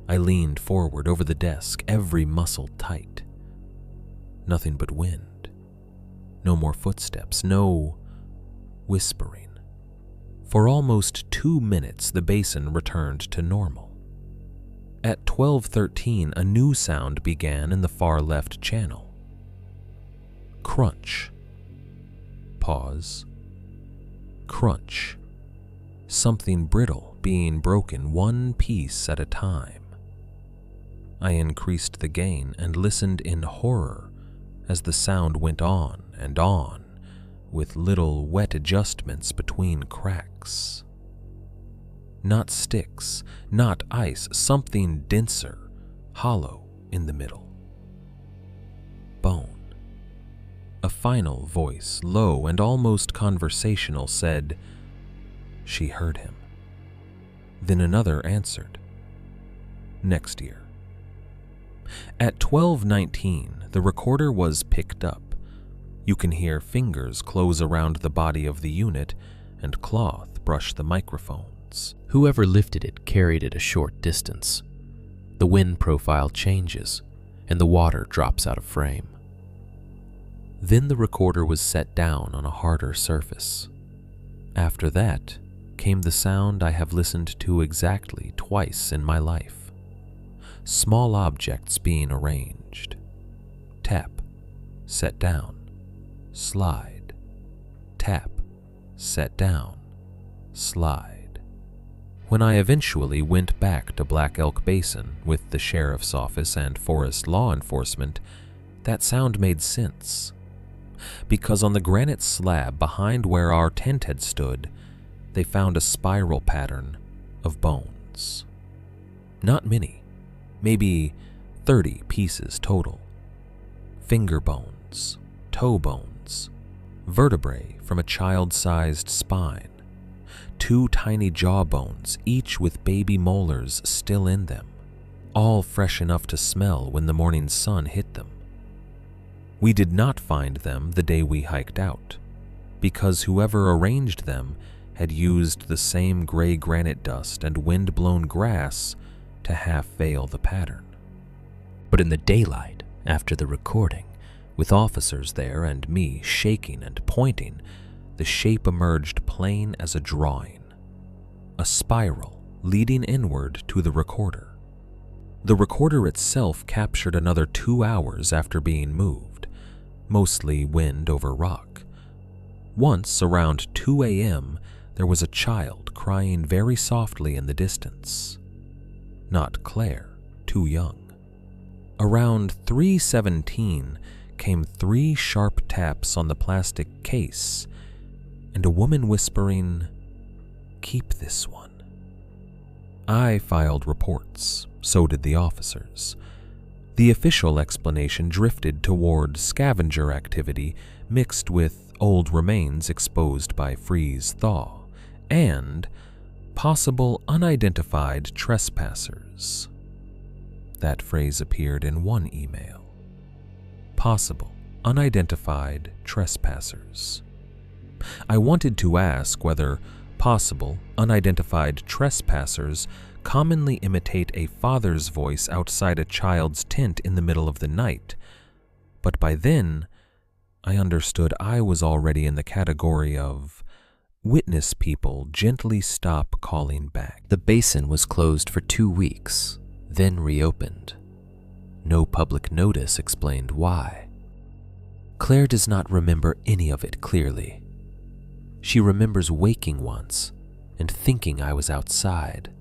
I leaned forward over the desk, every muscle tight. Nothing but wind. No more footsteps, no whispering. For almost 2 minutes, the basin returned to normal. At 12:13, a new sound began in the far left channel. Crunch. Pause. Crunch. Something brittle being broken one piece at a time. I increased the gain and listened in horror as the sound went on and on, with little wet adjustments between cracks. Not sticks, not ice, something denser, hollow in the middle. Bone. A final voice, low and almost conversational, said, "She heard him." Then another answered, "Next year." At 12:19, the recorder was picked up. You can hear fingers close around the body of the unit and cloth brush the microphones. Whoever lifted it carried it a short distance. The wind profile changes, and the water drops out of frame. Then the recorder was set down on a harder surface. After that came the sound I have listened to exactly twice in my life. Small objects being arranged. Tap, set down, slide. Tap, set down, slide. When I eventually went back to Black Elk Basin with the sheriff's office and forest law enforcement, that sound made sense. Because on the granite slab behind where our tent had stood, they found a spiral pattern of bones. Not many, maybe 30 pieces total. Finger bones, toe bones, vertebrae from a child-sized spine, 2 tiny jaw bones, each with baby molars still in them, all fresh enough to smell when the morning sun hit them. We did not find them the day we hiked out, because whoever arranged them had used the same gray granite dust and wind-blown grass to half veil the pattern. But in the daylight, after the recording, with officers there and me shaking and pointing, the shape emerged plain as a drawing. A spiral leading inward to the recorder. The recorder itself captured another 2 hours after being moved, mostly wind over rock. Once, around 2 a.m., there was a child crying very softly in the distance. Not Claire, too young. Around 3:17 came 3 sharp taps on the plastic case, and a woman whispering, "Keep this one." I filed reports, so did the officers. The official explanation drifted toward scavenger activity mixed with old remains exposed by freeze-thaw, and possible unidentified trespassers. That phrase appeared in one email. Possible unidentified trespassers. I wanted to ask whether possible unidentified trespassers commonly imitate a father's voice outside a child's tent in the middle of the night, but by then I understood I was already in the category of witness people gently stop calling back. The basin was closed for 2 weeks, then reopened. No public notice explained why. Claire does not remember any of it clearly. She remembers waking once and thinking I was outside.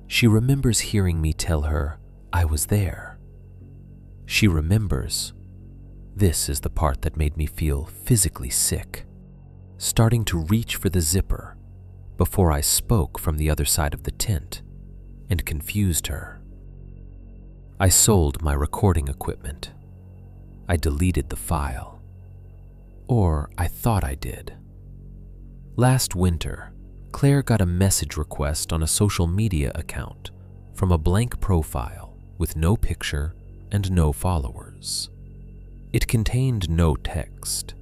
She remembers hearing me tell her I was there. She remembers, this is the part that made me feel physically sick, starting to reach for the zipper before I spoke from the other side of the tent and confused her. I sold my recording equipment. I deleted the file. Or I thought I did. Last winter, Claire got a message request on a social media account from a blank profile with no picture and no followers. It contained no text,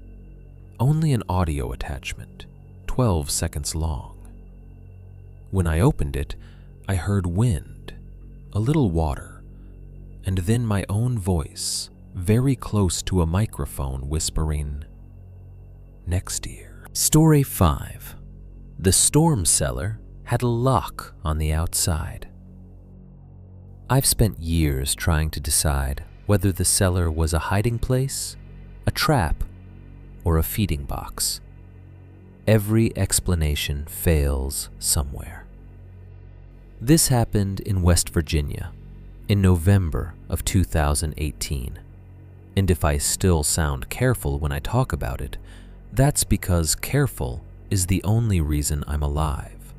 only an audio attachment, 12 seconds long. When I opened it, I heard wind, a little water, and then my own voice, very close to a microphone, whispering, "Next year." Story 5. The storm cellar had a lock on the outside. I've spent years trying to decide whether the cellar was a hiding place, a trap, or a feeding box. Every explanation fails somewhere. This happened in West Virginia in November of 2018. And if I still sound careful when I talk about it, that's because careful is the only reason I'm alive.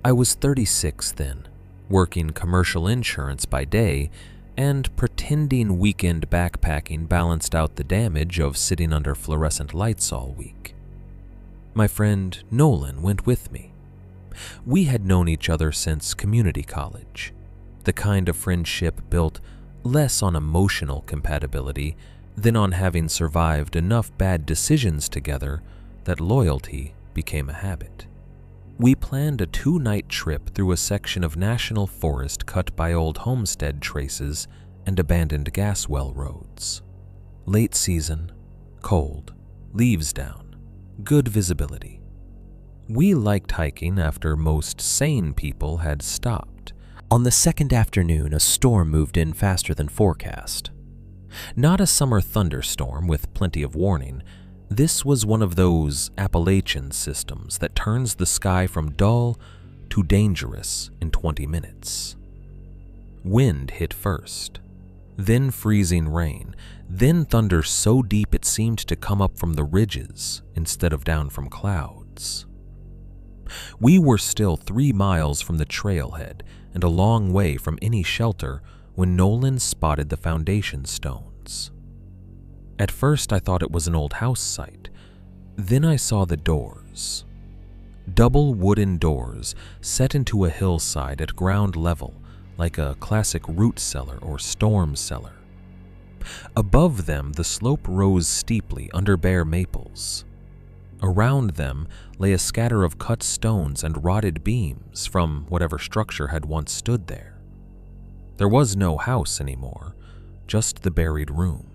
I was 36 then, working commercial insurance by day and pretending weekend backpacking balanced out the damage of sitting under fluorescent lights all week. My friend Nolan went with me. We had known each other since community college, the kind of friendship built less on emotional compatibility than on having survived enough bad decisions together that loyalty became a habit. We planned a 2-night trip through a section of national forest cut by old homestead traces and abandoned gas well roads. Late season, cold, leaves down, good visibility. We liked hiking after most sane people had stopped. On the second afternoon, a storm moved in faster than forecast. Not a summer thunderstorm with plenty of warning. This was one of those Appalachian systems that turns the sky from dull to dangerous in 20 minutes. Wind hit first, then freezing rain, then thunder so deep it seemed to come up from the ridges instead of down from clouds. We were still 3 miles from the trailhead and a long way from any shelter when Nolan spotted the foundation stones. At first I thought it was an old house site. Then I saw the doors. Double wooden doors set into a hillside at ground level, like a classic root cellar or storm cellar. Above them, the slope rose steeply under bare maples. Around them lay a scatter of cut stones and rotted beams from whatever structure had once stood there. There was no house anymore, just the buried room.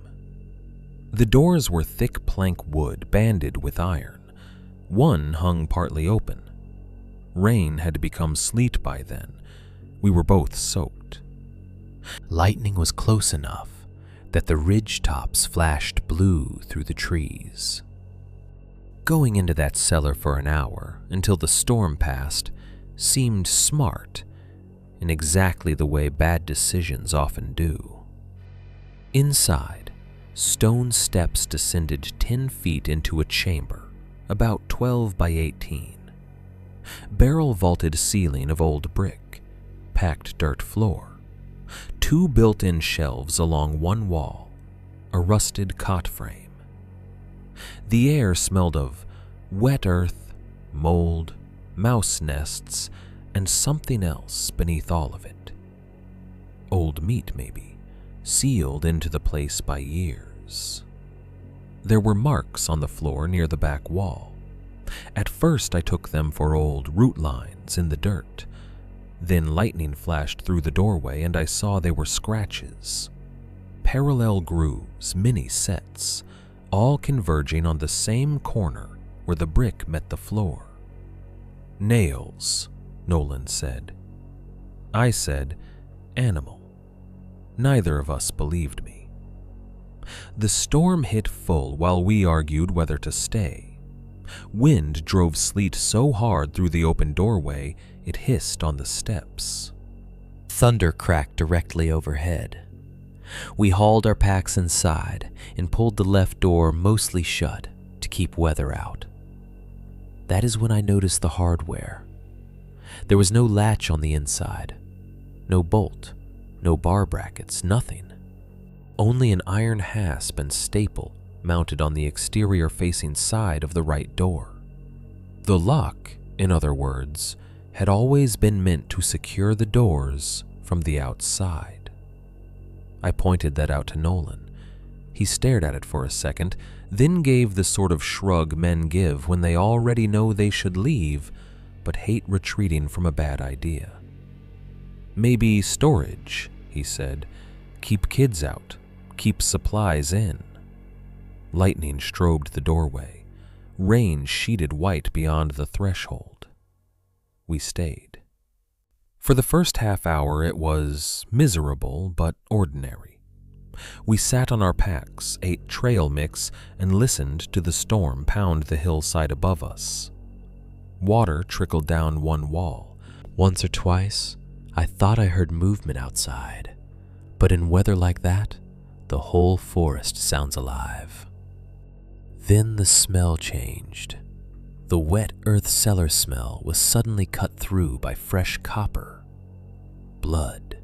The doors were thick plank wood banded with iron. One hung partly open. Rain had become sleet by then. We were both soaked. Lightning was close enough that the ridge tops flashed blue through the trees. Going into that cellar for an hour until the storm passed seemed smart in exactly the way bad decisions often do. Inside, stone steps descended 10 feet into a chamber, about 12 by 18. Barrel-vaulted ceiling of old brick, packed dirt floor, 2 built-in shelves along one wall, a rusted cot frame. The air smelled of wet earth mold, mouse nests, and something else beneath all of it. Old meat, maybe, sealed into the place by years. There were marks on the floor near the back wall. At first I took them for old root lines in the dirt. Then lightning flashed through the doorway and I saw they were scratches. Parallel grooves, many sets, all converging on the same corner where the brick met the floor. Nails, Nolan said. I said, animal. Neither of us believed me. The storm hit full while we argued whether to stay. Wind drove sleet so hard through the open doorway it hissed on the steps. Thunder cracked directly overhead. We hauled our packs inside and pulled the left door mostly shut to keep weather out. That is when I noticed the hardware. There was no latch on the inside, no bolt, no bar brackets, nothing. Only an iron hasp and staple mounted on the exterior-facing side of the right door. The lock, in other words, had always been meant to secure the doors from the outside. I pointed that out to Nolan. He stared at it for a second, then gave the sort of shrug men give when they already know they should leave, but hate retreating from a bad idea. Maybe storage, he said. Keep kids out. Keep supplies in. Lightning strobed the doorway. Rain sheeted white beyond the threshold. We stayed. For the first half hour it was miserable but ordinary. We sat on our packs, ate trail mix, and listened to the storm pound the hillside above us. Water trickled down one wall. Once or twice, I thought I heard movement outside, but in weather like that, the whole forest sounds alive. Then the smell changed. The wet earth cellar smell was suddenly cut through by fresh copper. Blood.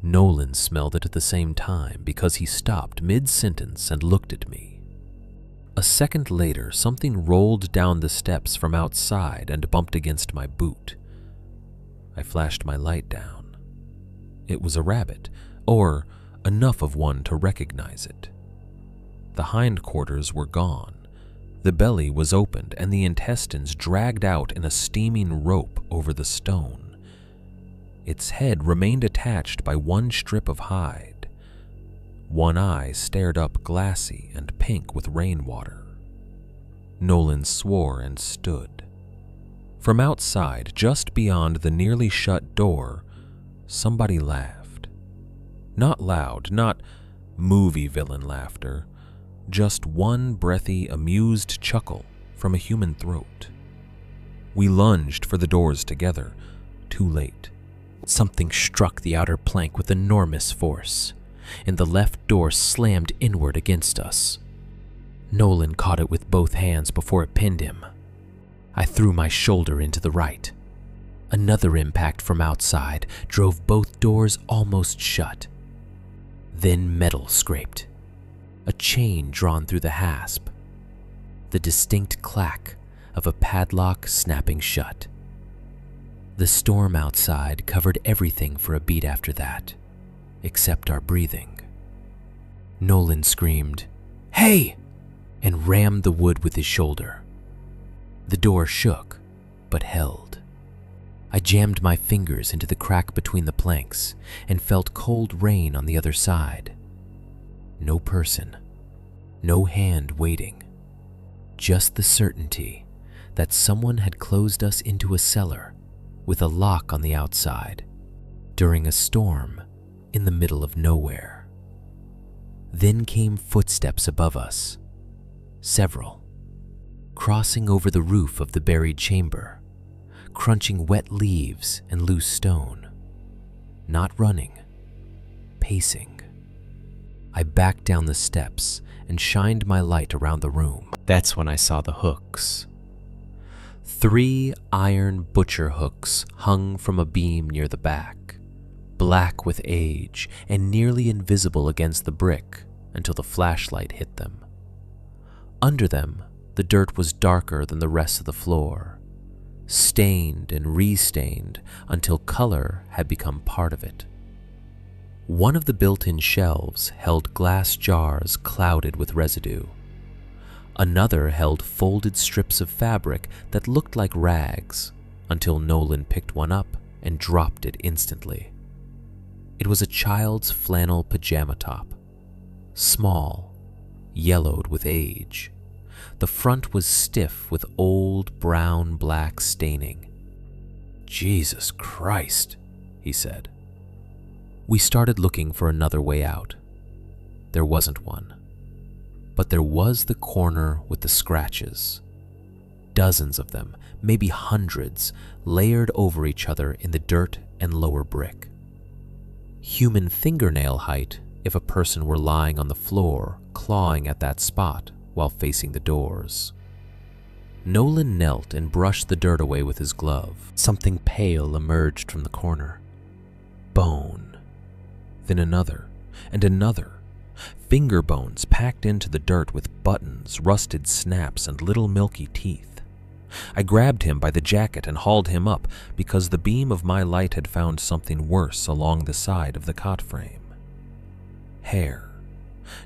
Nolan smelled it at the same time because he stopped mid-sentence and looked at me. A second later, something rolled down the steps from outside and bumped against my boot. I flashed my light down. It was a rabbit, or enough of one to recognize it. The hindquarters were gone. The belly was opened and the intestines dragged out in a steaming rope over the stone. Its head remained attached by one strip of hide. One eye stared up glassy and pink with rainwater. Nolan swore and stood. From outside, just beyond the nearly shut door, somebody laughed. Not loud, not movie villain laughter, just one breathy, amused chuckle from a human throat. We lunged for the doors together, too late. Something struck the outer plank with enormous force, and the left door slammed inward against us. Nolan caught it with both hands before it pinned him. I threw my shoulder into the right. Another impact from outside drove both doors almost shut. Then metal scraped. A chain drawn through the hasp. The distinct clack of a padlock snapping shut. The storm outside covered everything for a beat after that, except our breathing. Nolan screamed, "Hey!" and rammed the wood with his shoulder. The door shook, but held. I jammed my fingers into the crack between the planks and felt cold rain on the other side. No person, no hand waiting, just the certainty that someone had closed us into a cellar with a lock on the outside during a storm in the middle of nowhere. Then came footsteps above us, several, crossing over the roof of the buried chamber, crunching wet leaves and loose stone, not running, pacing. I backed down the steps and shined my light around the room. That's when I saw the hooks. 3 iron butcher hooks hung from a beam near the back, black with age and nearly invisible against the brick until the flashlight hit them. Under them The dirt was darker than the rest of the floor, stained and restained until color had become part of it. One of the built-in shelves held glass jars clouded with residue. Another held folded strips of fabric that looked like rags until Nolan picked one up and dropped it instantly. It was a child's flannel pajama top, small, yellowed with age. The front was stiff with old brown-black staining. "Jesus Christ," he said. We started looking for another way out. There wasn't one. But there was the corner with the scratches. Dozens of them, maybe hundreds, layered over each other in the dirt and lower brick. Human fingernail height if a person were lying on the floor, clawing at that spot while facing the doors. Nolan knelt and brushed the dirt away with his glove. Something pale emerged from the corner. Bone. Then another, and another. Finger bones packed into the dirt with buttons, rusted snaps, and little milky teeth. I grabbed him by the jacket and hauled him up because the beam of my light had found something worse along the side of the cot frame. Hair.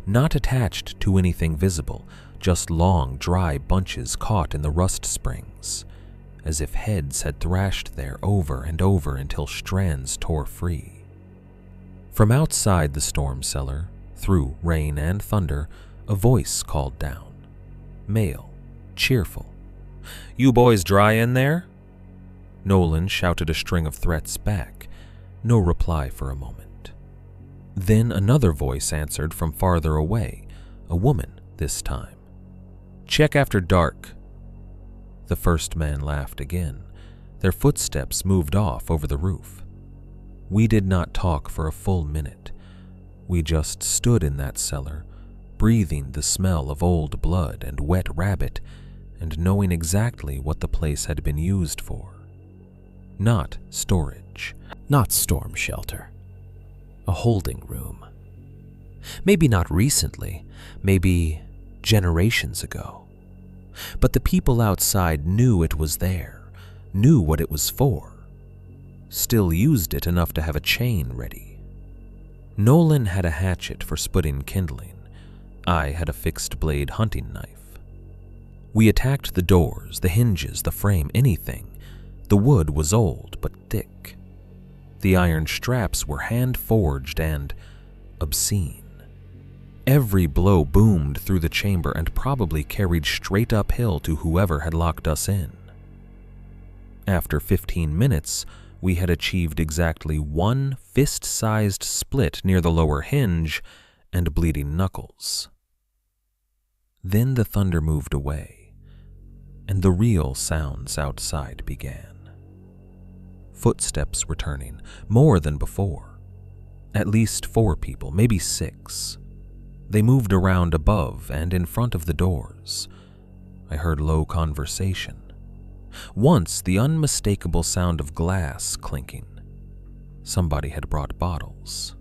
Not attached to anything visible, just long, dry bunches caught in the rust springs, as if heads had thrashed there over and over until strands tore free. From outside the storm cellar, through rain and thunder, a voice called down. Male, cheerful. "You boys dry in there?" Nolan shouted a string of threats back. No reply for a moment. Then another voice answered from farther away, a woman this time. "Check after dark." The first man laughed again. Their footsteps moved off over the roof. We did not talk for a full minute. We just stood in that cellar, breathing the smell of old blood and wet rabbit, and knowing exactly what the place had been used for. Not storage. Not storm shelter. A holding room. Maybe not recently, maybe generations ago. But the people outside knew it was there, knew what it was for. Still used it enough to have a chain ready. Nolan had a hatchet for splitting kindling. I had a fixed-blade hunting knife. We attacked the doors, the hinges, the frame, anything. The wood was old but thick. The iron straps were hand-forged and obscene. Every blow boomed through the chamber and probably carried straight uphill to whoever had locked us in. After 15 minutes, we had achieved exactly one fist-sized split near the lower hinge and bleeding knuckles. Then the thunder moved away, and the real sounds outside began. Footsteps returning, more than before. At least 4 people, maybe 6. They moved around above and in front of the doors. I heard low conversation. Once, the unmistakable sound of glass clinking. Somebody had brought bottles.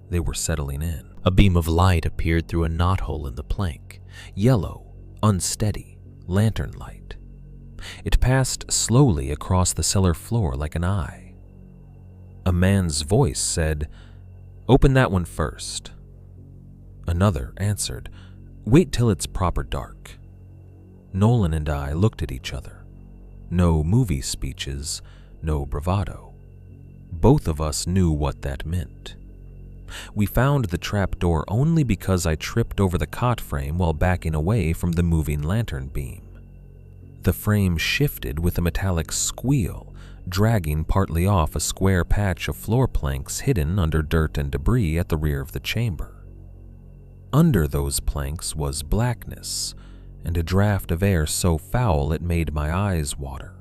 They were settling in. A beam of light appeared through a knothole in the plank. Yellow, unsteady, lantern light. It passed slowly across the cellar floor like an eye. A man's voice said, "Open that one first." Another answered, "Wait till it's proper dark." Nolan and I looked at each other. No movie speeches, no bravado. Both of us knew what that meant. We found the trapdoor only because I tripped over the cot frame while backing away from the moving lantern beam. The frame shifted with a metallic squeal, dragging partly off a square patch of floor planks hidden under dirt and debris at the rear of the chamber. Under those planks was blackness, and a draft of air so foul it made my eyes water.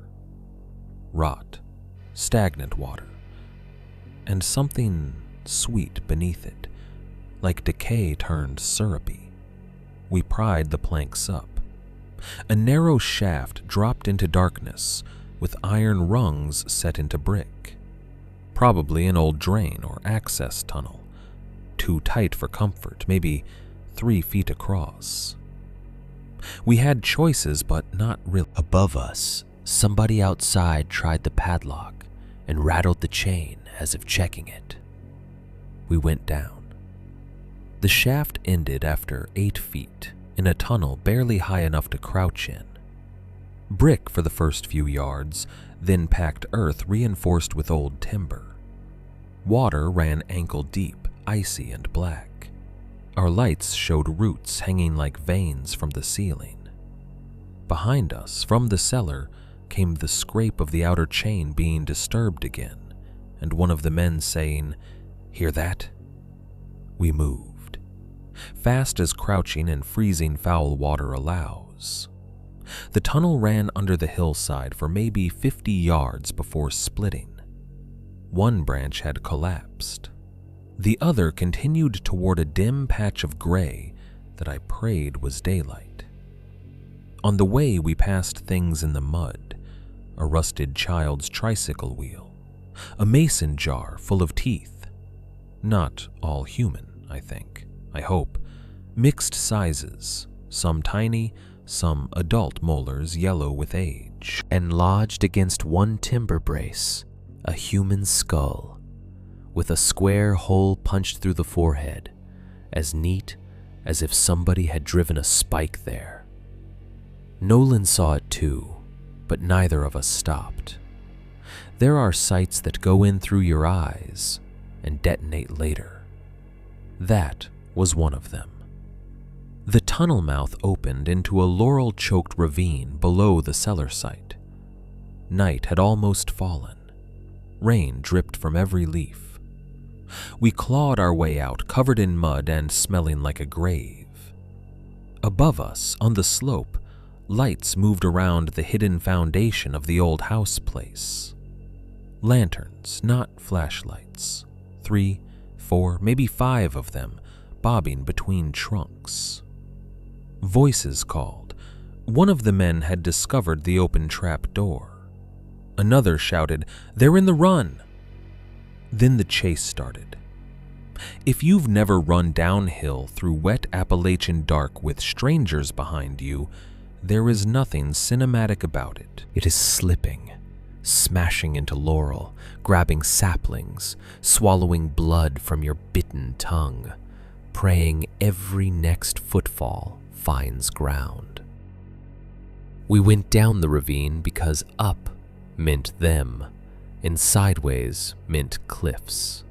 Rot, stagnant water, and something sweet beneath it, like decay turned syrupy. We pried the planks up. A narrow shaft dropped into darkness, with iron rungs set into brick. Probably an old drain or access tunnel, too tight for comfort, maybe 3 feet across. We had choices, but not really. Above us, somebody outside tried the padlock and rattled the chain as if checking it. We went down. The shaft ended after 8 feet in a tunnel barely high enough to crouch in. Brick for the first few yards, then packed earth reinforced with old timber. Water ran ankle deep, icy and black. Our lights showed roots hanging like veins from the ceiling. Behind us, from the cellar, came the scrape of the outer chain being disturbed again, and one of the men saying, "Hear that?" We moved, fast as crouching and freezing foul water allows. The tunnel ran under the hillside for maybe 50 yards before splitting. One branch had collapsed. The other continued toward a dim patch of gray that I prayed was daylight. On the way, we passed things in the mud: a rusted child's tricycle wheel, a mason jar full of teeth. Not all human, I hope. Mixed sizes, some tiny, some adult molars yellow with age. And lodged against one timber brace, a human skull, with a square hole punched through the forehead, as neat as if somebody had driven a spike there. Nolan saw it too, but neither of us stopped. There are sights that go in through your eyes and detonate later. That was one of them. The tunnel mouth opened into a laurel-choked ravine below the cellar site. Night had almost fallen. Rain dripped from every leaf. We clawed our way out, covered in mud and smelling like a grave. Above us, on the slope, lights moved around the hidden foundation of the old house place. Lanterns, not flashlights. 3, 4, maybe 5 of them, bobbing between trunks. Voices called. One of the men had discovered the open trap door. Another shouted, "They're in the run!" Then the chase started. If you've never run downhill through wet Appalachian dark with strangers behind you, there is nothing cinematic about it. It is slipping, smashing into laurel, grabbing saplings, swallowing blood from your bitten tongue, praying every next footfall finds ground. We went down the ravine because up meant them, and sideways meant cliffs.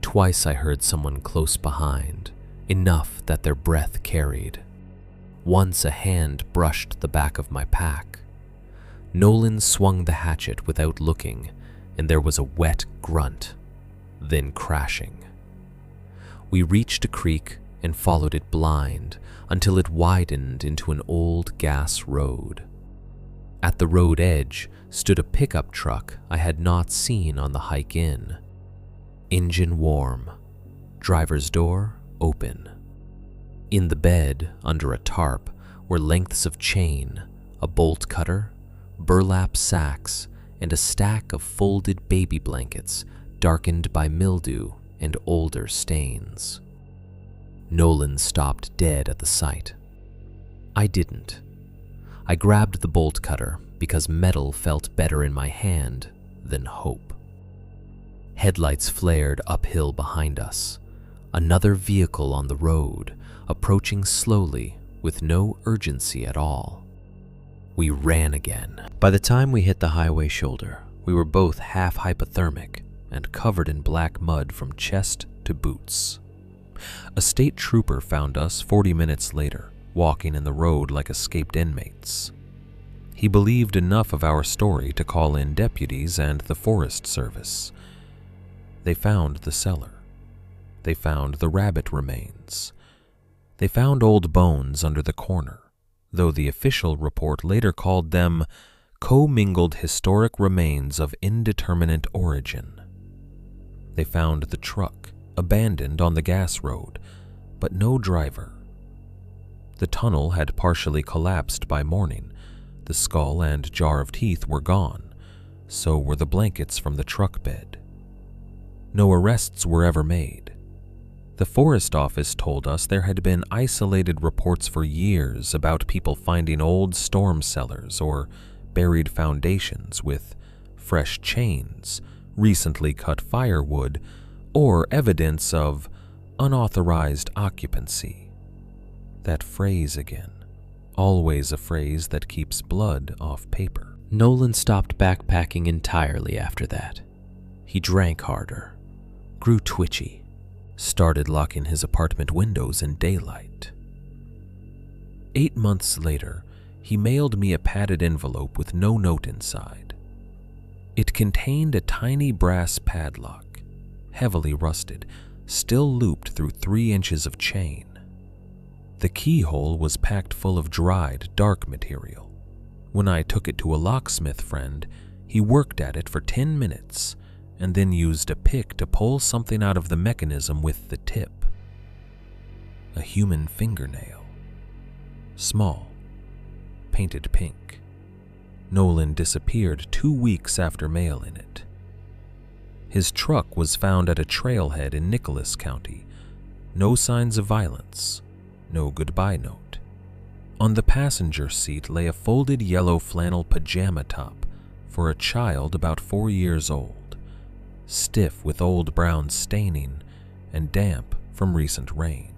Twice I heard someone close behind, enough that their breath carried. Once a hand brushed the back of my pack. Nolan swung the hatchet without looking, and there was a wet grunt, then crashing. We reached a creek and followed it blind until it widened into an old gas road. At the road edge stood a pickup truck I had not seen on the hike in. Engine warm, driver's door open. In the bed, under a tarp, were lengths of chain, a bolt cutter, burlap sacks, and a stack of folded baby blankets darkened by mildew and older stains. Nolan stopped dead at the sight. I didn't. I grabbed the bolt cutter because metal felt better in my hand than hope. Headlights flared uphill behind us. Another vehicle on the road, approaching slowly with no urgency at all. We ran again. By the time we hit the highway shoulder, we were both half hypothermic and covered in black mud from chest to boots. A state trooper found us 40 minutes later, walking in the road like escaped inmates. He believed enough of our story to call in deputies and the Forest Service. They found the cellar. They found the rabbit remains. They found old bones under the corner, though the official report later called them commingled historic remains of indeterminate origin. They found the truck, abandoned on the gas road, but no driver. The tunnel had partially collapsed by morning. The skull and jar of teeth were gone, so were the blankets from the truck bed. No arrests were ever made. The forest office told us there had been isolated reports for years about people finding old storm cellars or buried foundations with fresh chains, recently cut firewood, or evidence of unauthorized occupancy. That phrase again, always a phrase that keeps blood off paper. Nolan stopped backpacking entirely after that. He drank harder, grew twitchy, started locking his apartment windows in daylight. 8 months later, he mailed me a padded envelope with no note inside. It contained a tiny brass padlock, heavily rusted, still looped through 3 inches of chain. The keyhole was packed full of dried, dark material. When I took it to a locksmith friend, he worked at it for 10 minutes and then used a pick to pull something out of the mechanism with the tip. A human fingernail. Small, painted pink. Nolan disappeared 2 weeks after mailing it. His truck was found at a trailhead in Nicholas County. No signs of violence, no goodbye note. On the passenger seat lay a folded yellow flannel pajama top for a child about 4 years old, stiff with old brown staining and damp from recent rain.